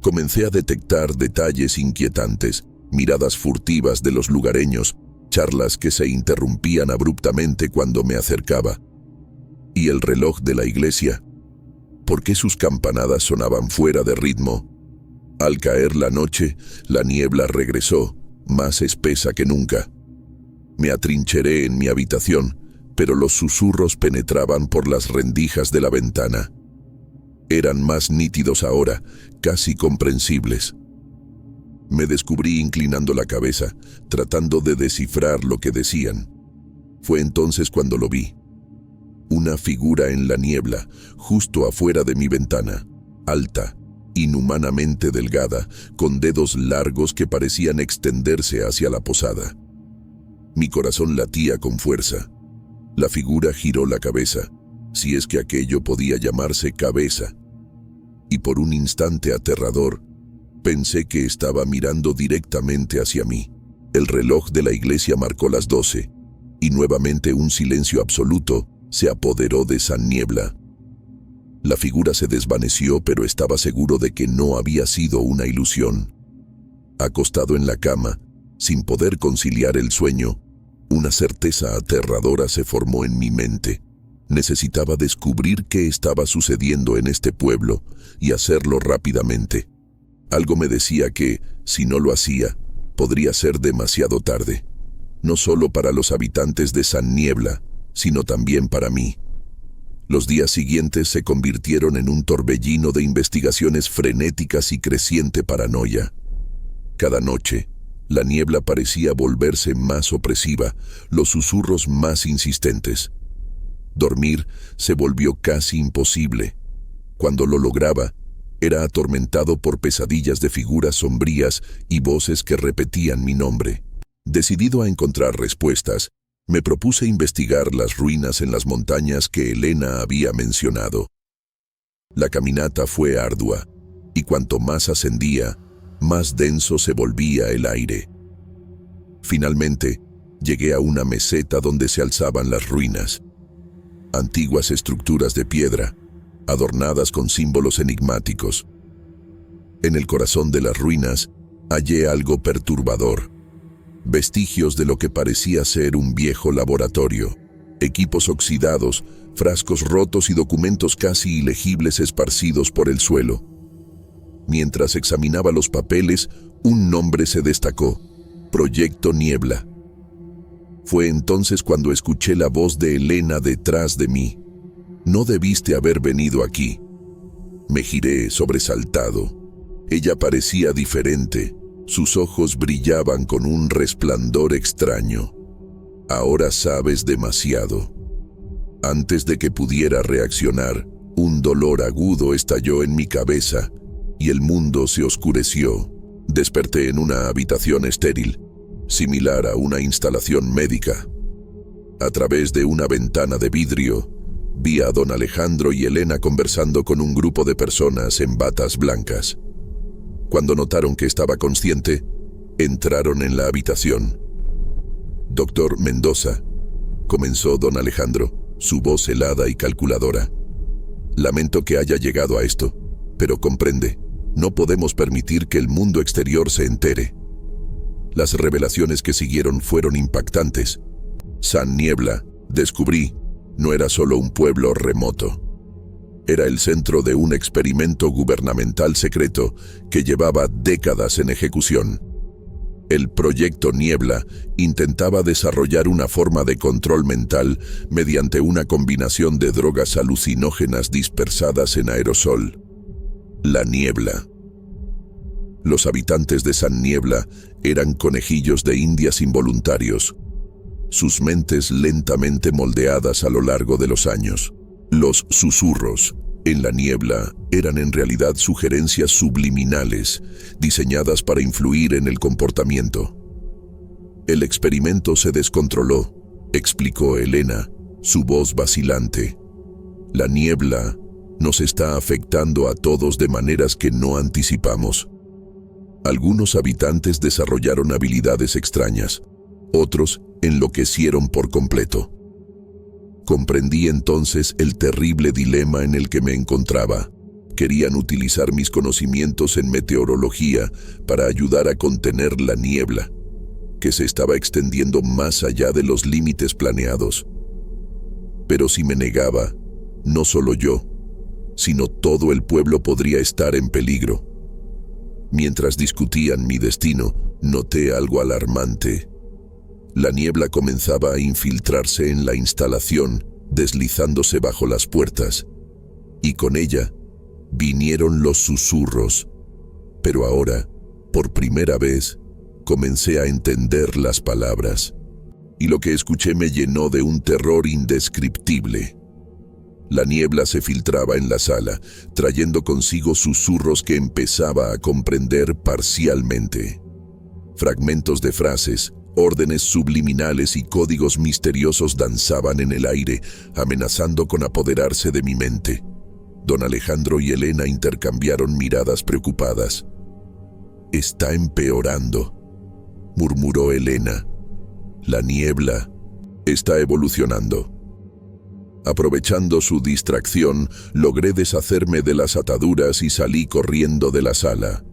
Comencé a detectar detalles inquietantes, miradas furtivas de los lugareños, charlas que se interrumpían abruptamente cuando me acercaba. Y el reloj de la iglesia. ¿Por qué sus campanadas sonaban fuera de ritmo? Al caer la noche, la niebla regresó, más espesa que nunca. Me atrincheré en mi habitación, pero los susurros penetraban por las rendijas de la ventana. Eran más nítidos ahora, casi comprensibles. Me descubrí inclinando la cabeza, tratando de descifrar lo que decían. Fue entonces cuando lo vi. Una figura en la niebla, justo afuera de mi ventana, alta, inhumanamente delgada, con dedos largos que parecían extenderse hacia la posada. Mi corazón latía con fuerza. La figura giró la cabeza, si es que aquello podía llamarse cabeza. Y por un instante aterrador, pensé que estaba mirando directamente hacia mí. El reloj de la iglesia marcó las 12, y nuevamente un silencio absoluto se apoderó de esa niebla. La figura se desvaneció, pero estaba seguro de que no había sido una ilusión. Acostado en la cama, sin poder conciliar el sueño, una certeza aterradora se formó en mi mente. Necesitaba descubrir qué estaba sucediendo en este pueblo y hacerlo rápidamente. Algo me decía que, si no lo hacía, podría ser demasiado tarde. No solo para los habitantes de San Niebla, sino también para mí. Los días siguientes se convirtieron en un torbellino de investigaciones frenéticas y creciente paranoia. Cada noche, la niebla parecía volverse más opresiva, los susurros más insistentes. Dormir se volvió casi imposible. Cuando lo lograba, era atormentado por pesadillas de figuras sombrías y voces que repetían mi nombre. Decidido a encontrar respuestas, me propuse investigar las ruinas en las montañas que Elena había mencionado. La caminata fue ardua, y cuanto más ascendía, más denso se volvía el aire. Finalmente, llegué a una meseta donde se alzaban las ruinas. Antiguas estructuras de piedra, adornadas con símbolos enigmáticos. En el corazón de las ruinas, hallé algo perturbador. Vestigios de lo que parecía ser un viejo laboratorio. Equipos oxidados, frascos rotos y documentos casi ilegibles esparcidos por el suelo. Mientras examinaba los papeles, un nombre se destacó: Proyecto Niebla. Fue entonces cuando escuché la voz de Elena detrás de mí. «No debiste haber venido aquí». Me giré sobresaltado. Ella parecía diferente. Sus ojos brillaban con un resplandor extraño. «Ahora sabes demasiado». Antes de que pudiera reaccionar, un dolor agudo estalló en mi cabeza y el mundo se oscureció. Desperté en una habitación estéril, similar a una instalación médica. A través de una ventana de vidrio, vi a don Alejandro y Elena conversando con un grupo de personas en batas blancas. Cuando notaron que estaba consciente, entraron en la habitación. «Doctor Mendoza», comenzó don Alejandro, su voz helada y calculadora. «Lamento que haya llegado a esto, pero comprende, no podemos permitir que el mundo exterior se entere». Las revelaciones que siguieron fueron impactantes. San Niebla, descubrí, no era solo un pueblo remoto. Era el centro de un experimento gubernamental secreto que llevaba décadas en ejecución. El Proyecto Niebla intentaba desarrollar una forma de control mental mediante una combinación de drogas alucinógenas dispersadas en aerosol. La niebla. Los habitantes de San Niebla eran conejillos de indias involuntarios, sus mentes lentamente moldeadas a lo largo de los años. Los susurros en la niebla eran en realidad sugerencias subliminales, diseñadas para influir en el comportamiento. «El experimento se descontroló», explicó Elena, su voz vacilante. «La niebla nos está afectando a todos de maneras que no anticipamos. Algunos habitantes desarrollaron habilidades extrañas, otros enloquecieron por completo». Comprendí entonces el terrible dilema en el que me encontraba. Querían utilizar mis conocimientos en meteorología para ayudar a contener la niebla, que se estaba extendiendo más allá de los límites planeados. Pero si me negaba, no solo yo, sino todo el pueblo podría estar en peligro. Mientras discutían mi destino, noté algo alarmante. La niebla comenzaba a infiltrarse en la instalación, deslizándose bajo las puertas. Y con ella, vinieron los susurros. Pero ahora, por primera vez, comencé a entender las palabras. Y lo que escuché me llenó de un terror indescriptible. La niebla se filtraba en la sala, trayendo consigo susurros que empezaba a comprender parcialmente. Fragmentos de frases, órdenes subliminales y códigos misteriosos danzaban en el aire, amenazando con apoderarse de mi mente. Don Alejandro y Elena intercambiaron miradas preocupadas. «Está empeorando», murmuró Elena. «La niebla está evolucionando». Aprovechando su distracción, logré deshacerme de las ataduras y salí corriendo de la sala.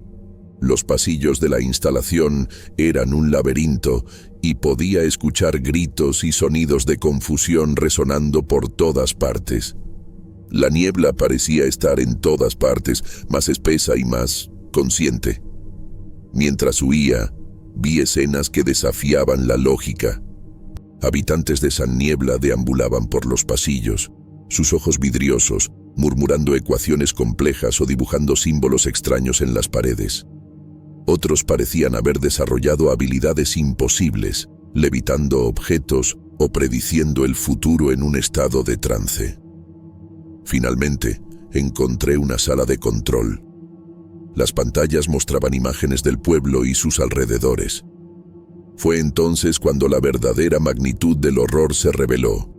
Los pasillos de la instalación eran un laberinto y podía escuchar gritos y sonidos de confusión resonando por todas partes. La niebla parecía estar en todas partes, más espesa y más consciente. Mientras huía, vi escenas que desafiaban la lógica. Habitantes de San Niebla deambulaban por los pasillos, sus ojos vidriosos, murmurando ecuaciones complejas o dibujando símbolos extraños en las paredes. Otros parecían haber desarrollado habilidades imposibles, levitando objetos o prediciendo el futuro en un estado de trance. Finalmente, encontré una sala de control. Las pantallas mostraban imágenes del pueblo y sus alrededores. Fue entonces cuando la verdadera magnitud del horror se reveló.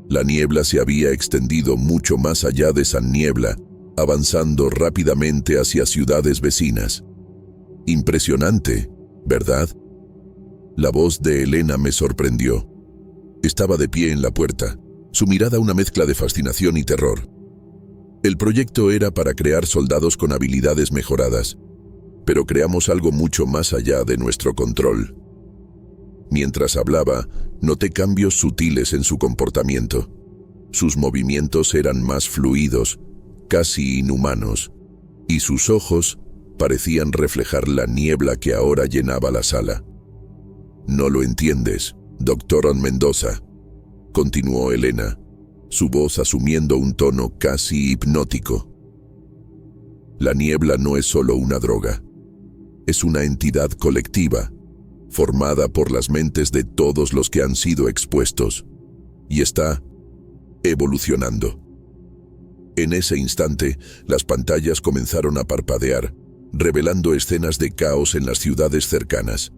La niebla se había extendido mucho más allá de San Niebla, avanzando rápidamente hacia ciudades vecinas. Impresionante, ¿verdad? La voz de Elena me sorprendió. Estaba de pie en la puerta, su mirada una mezcla de fascinación y terror. El proyecto era para crear soldados con habilidades mejoradas, pero creamos algo mucho más allá de nuestro control. Mientras hablaba, noté cambios sutiles en su comportamiento. Sus movimientos eran más fluidos, casi inhumanos, y sus ojos parecían reflejar la niebla que ahora llenaba la sala. «No lo entiendes, Dr. Mendoza», continuó Elena, su voz asumiendo un tono casi hipnótico. «La niebla no es solo una droga. Es una entidad colectiva, formada por las mentes de todos los que han sido expuestos, y está evolucionando». En ese instante, las pantallas comenzaron a parpadear, revelando escenas de caos en las ciudades cercanas.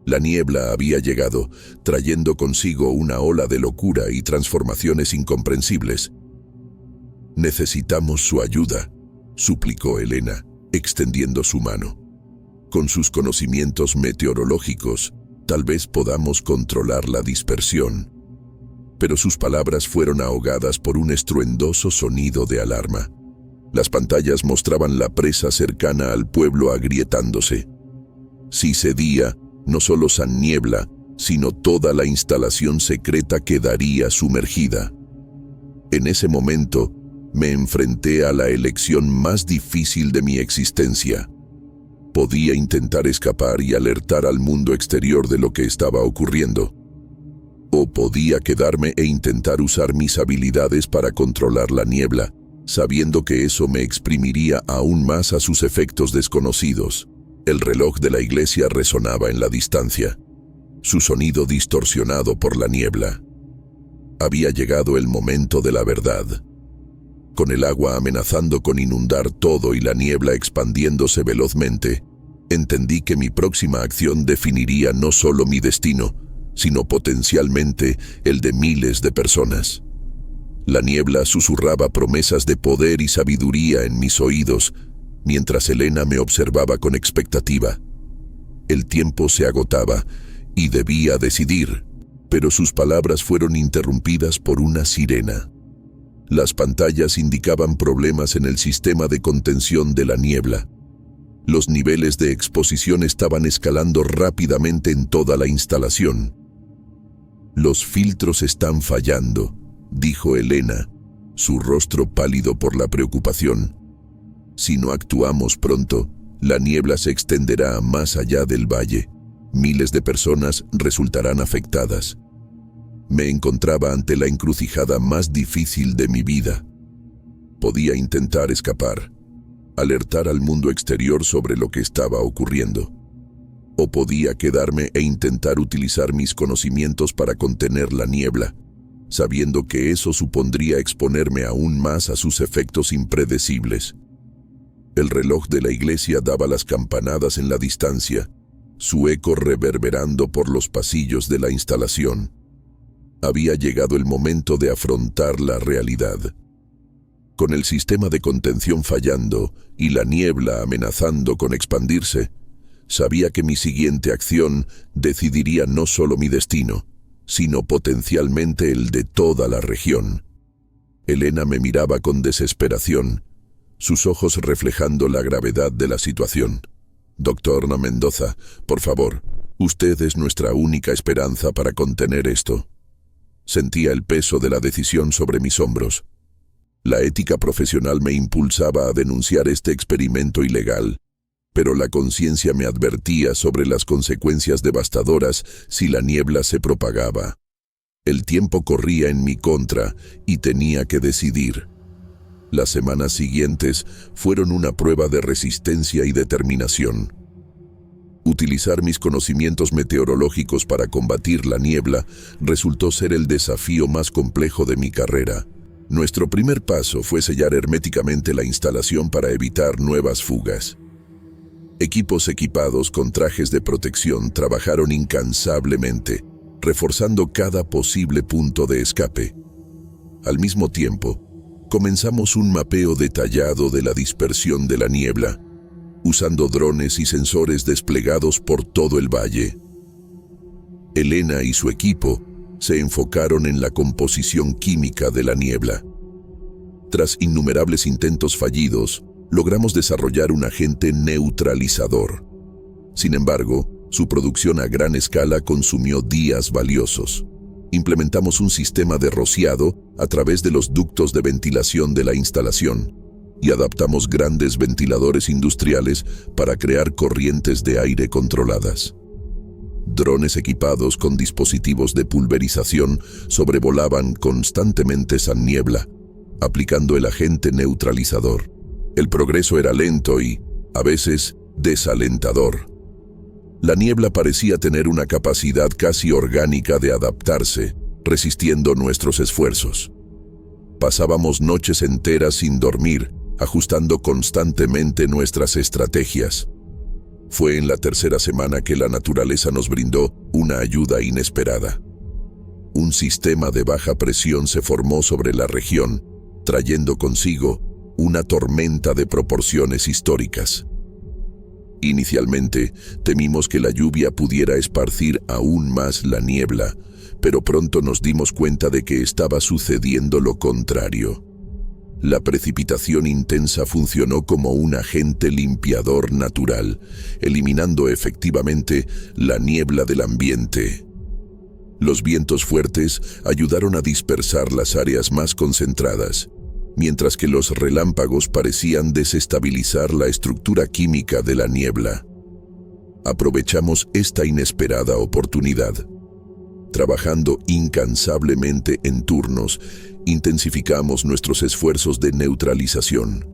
La niebla había llegado, trayendo consigo una ola de locura y transformaciones incomprensibles. «Necesitamos su ayuda», suplicó Elena, extendiendo su mano. «Con sus conocimientos meteorológicos, tal vez podamos controlar la dispersión». Pero sus palabras fueron ahogadas por un estruendoso sonido de alarma. Las pantallas mostraban la presa cercana al pueblo agrietándose. Si cedía, no solo San Niebla, sino toda la instalación secreta quedaría sumergida. En ese momento, me enfrenté a la elección más difícil de mi existencia. Podía intentar escapar y alertar al mundo exterior de lo que estaba ocurriendo. O podía quedarme e intentar usar mis habilidades para controlar la niebla, sabiendo que eso me exprimiría aún más a sus efectos desconocidos. El reloj de la iglesia resonaba en la distancia, su sonido distorsionado por la niebla. Había llegado el momento de la verdad. Con el agua amenazando con inundar todo y la niebla expandiéndose velozmente, entendí que mi próxima acción definiría no solo mi destino, sino potencialmente el de miles de personas. La niebla susurraba promesas de poder y sabiduría en mis oídos, mientras Elena me observaba con expectativa. El tiempo se agotaba y debía decidir, pero sus palabras fueron interrumpidas por una sirena. Las pantallas indicaban problemas en el sistema de contención de la niebla. Los niveles de exposición estaban escalando rápidamente en toda la instalación. «Los filtros están fallando», dijo Elena, su rostro pálido por la preocupación. «Si no actuamos pronto, la niebla se extenderá más allá del valle. Miles de personas resultarán afectadas». Me encontraba ante la encrucijada más difícil de mi vida. Podía intentar escapar, alertar al mundo exterior sobre lo que estaba ocurriendo. O podía quedarme e intentar utilizar mis conocimientos para contener la niebla, sabiendo que eso supondría exponerme aún más a sus efectos impredecibles. El reloj de la iglesia daba las campanadas en la distancia, su eco reverberando por los pasillos de la instalación. Había llegado el momento de afrontar la realidad. Con el sistema de contención fallando y la niebla amenazando con expandirse, sabía que mi siguiente acción decidiría no solo mi destino, sino potencialmente el de toda la región. Elena me miraba con desesperación, sus ojos reflejando la gravedad de la situación. «Dr. Mendoza, por favor, usted es nuestra única esperanza para contener esto». Sentía el peso de la decisión sobre mis hombros. La ética profesional me impulsaba a denunciar este experimento ilegal, pero la conciencia me advertía sobre las consecuencias devastadoras si la niebla se propagaba. El tiempo corría en mi contra y tenía que decidir. Las semanas siguientes fueron una prueba de resistencia y determinación. Utilizar mis conocimientos meteorológicos para combatir la niebla resultó ser el desafío más complejo de mi carrera. Nuestro primer paso fue sellar herméticamente la instalación para evitar nuevas fugas. Equipos equipados con trajes de protección trabajaron incansablemente, reforzando cada posible punto de escape. Al mismo tiempo, comenzamos un mapeo detallado de la dispersión de la niebla, usando drones y sensores desplegados por todo el valle. Elena y su equipo se enfocaron en la composición química de la niebla. Tras innumerables intentos fallidos, logramos desarrollar un agente neutralizador. Sin embargo, su producción a gran escala consumió días valiosos. Implementamos un sistema de rociado a través de los ductos de ventilación de la instalación y adaptamos grandes ventiladores industriales para crear corrientes de aire controladas. Drones equipados con dispositivos de pulverización sobrevolaban constantemente esa niebla, aplicando el agente neutralizador. El progreso era lento y, a veces, desalentador. La niebla parecía tener una capacidad casi orgánica de adaptarse, resistiendo nuestros esfuerzos. Pasábamos noches enteras sin dormir, ajustando constantemente nuestras estrategias. Fue en la tercera semana que la naturaleza nos brindó una ayuda inesperada. Un sistema de baja presión se formó sobre la región, trayendo consigo una tormenta de proporciones históricas. Inicialmente, temimos que la lluvia pudiera esparcir aún más la niebla, pero pronto nos dimos cuenta de que estaba sucediendo lo contrario. La precipitación intensa funcionó como un agente limpiador natural, eliminando efectivamente la niebla del ambiente. Los vientos fuertes ayudaron a dispersar las áreas más concentradas, mientras que los relámpagos parecían desestabilizar la estructura química de la niebla. Aprovechamos esta inesperada oportunidad. Trabajando incansablemente en turnos, intensificamos nuestros esfuerzos de neutralización.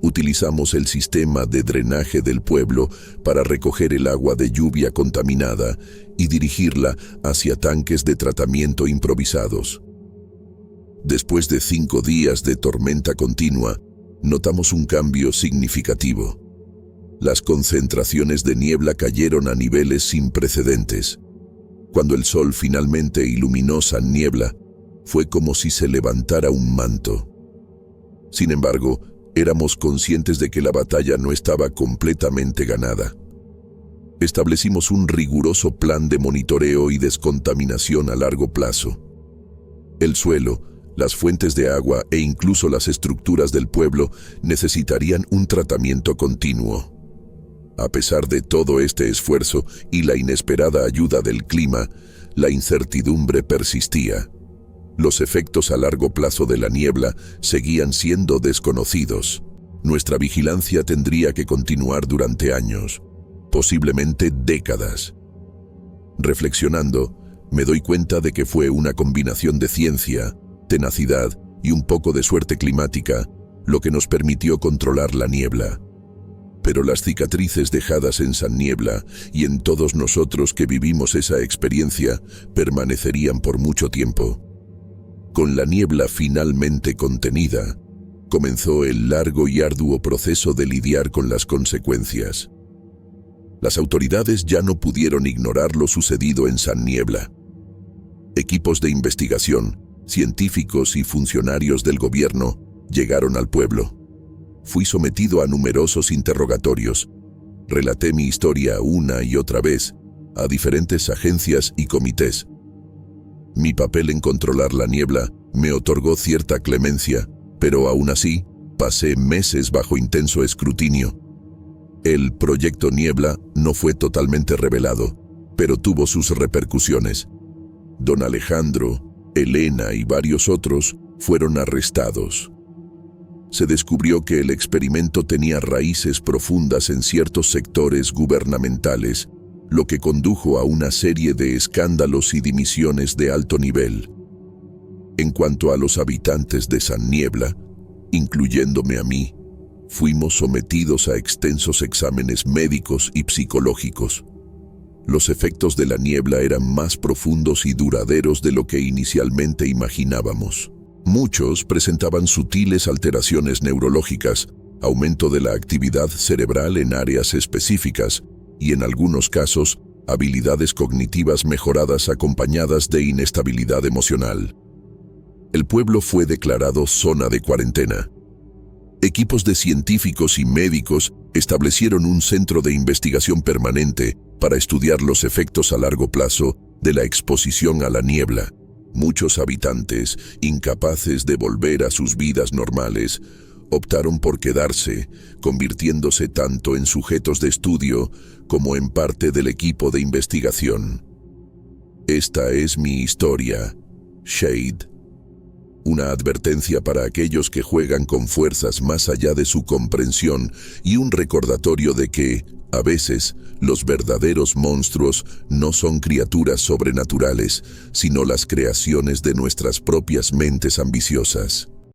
Utilizamos el sistema de drenaje del pueblo para recoger el agua de lluvia contaminada y dirigirla hacia tanques de tratamiento improvisados. Después de 5 días de tormenta continua, notamos un cambio significativo. Las concentraciones de niebla cayeron a niveles sin precedentes. Cuando el sol finalmente iluminó esa niebla, fue como si se levantara un manto. Sin embargo, éramos conscientes de que la batalla no estaba completamente ganada. Establecimos un riguroso plan de monitoreo y descontaminación a largo plazo. El suelo, las fuentes de agua e incluso las estructuras del pueblo necesitarían un tratamiento continuo. A pesar de todo este esfuerzo y la inesperada ayuda del clima, la incertidumbre persistía. Los efectos a largo plazo de la niebla seguían siendo desconocidos. Nuestra vigilancia tendría que continuar durante años, posiblemente décadas. Reflexionando, me doy cuenta de que fue una combinación de ciencia, tenacidad y un poco de suerte climática lo que nos permitió controlar la niebla. Pero las cicatrices dejadas en esa niebla y en todos nosotros que vivimos esa experiencia permanecerían por mucho tiempo. Con la niebla finalmente contenida, comenzó el largo y arduo proceso de lidiar con las consecuencias. Las autoridades ya no pudieron ignorar lo sucedido en esa niebla. Equipos de investigación, científicos y funcionarios del gobierno llegaron al pueblo. Fui sometido a numerosos interrogatorios. Relaté mi historia una y otra vez a diferentes agencias y comités. Mi papel en controlar la niebla me otorgó cierta clemencia, pero aún así pasé meses bajo intenso escrutinio. El proyecto Niebla no fue totalmente revelado, pero tuvo sus repercusiones. Don Alejandro, Elena y varios otros fueron arrestados. Se descubrió que el experimento tenía raíces profundas en ciertos sectores gubernamentales, lo que condujo a una serie de escándalos y dimisiones de alto nivel. En cuanto a los habitantes de San Niebla, incluyéndome a mí, fuimos sometidos a extensos exámenes médicos y psicológicos. Los efectos de la niebla eran más profundos y duraderos de lo que inicialmente imaginábamos. Muchos presentaban sutiles alteraciones neurológicas, aumento de la actividad cerebral en áreas específicas y, en algunos casos, habilidades cognitivas mejoradas acompañadas de inestabilidad emocional. El pueblo fue declarado zona de cuarentena. Equipos de científicos y médicos establecieron un centro de investigación permanente para estudiar los efectos a largo plazo de la exposición a la niebla. Muchos habitantes, incapaces de volver a sus vidas normales, optaron por quedarse, convirtiéndose tanto en sujetos de estudio como en parte del equipo de investigación. Esta es mi historia, Shade. Una advertencia para aquellos que juegan con fuerzas más allá de su comprensión y un recordatorio de que, a veces, los verdaderos monstruos no son criaturas sobrenaturales, sino las creaciones de nuestras propias mentes ambiciosas.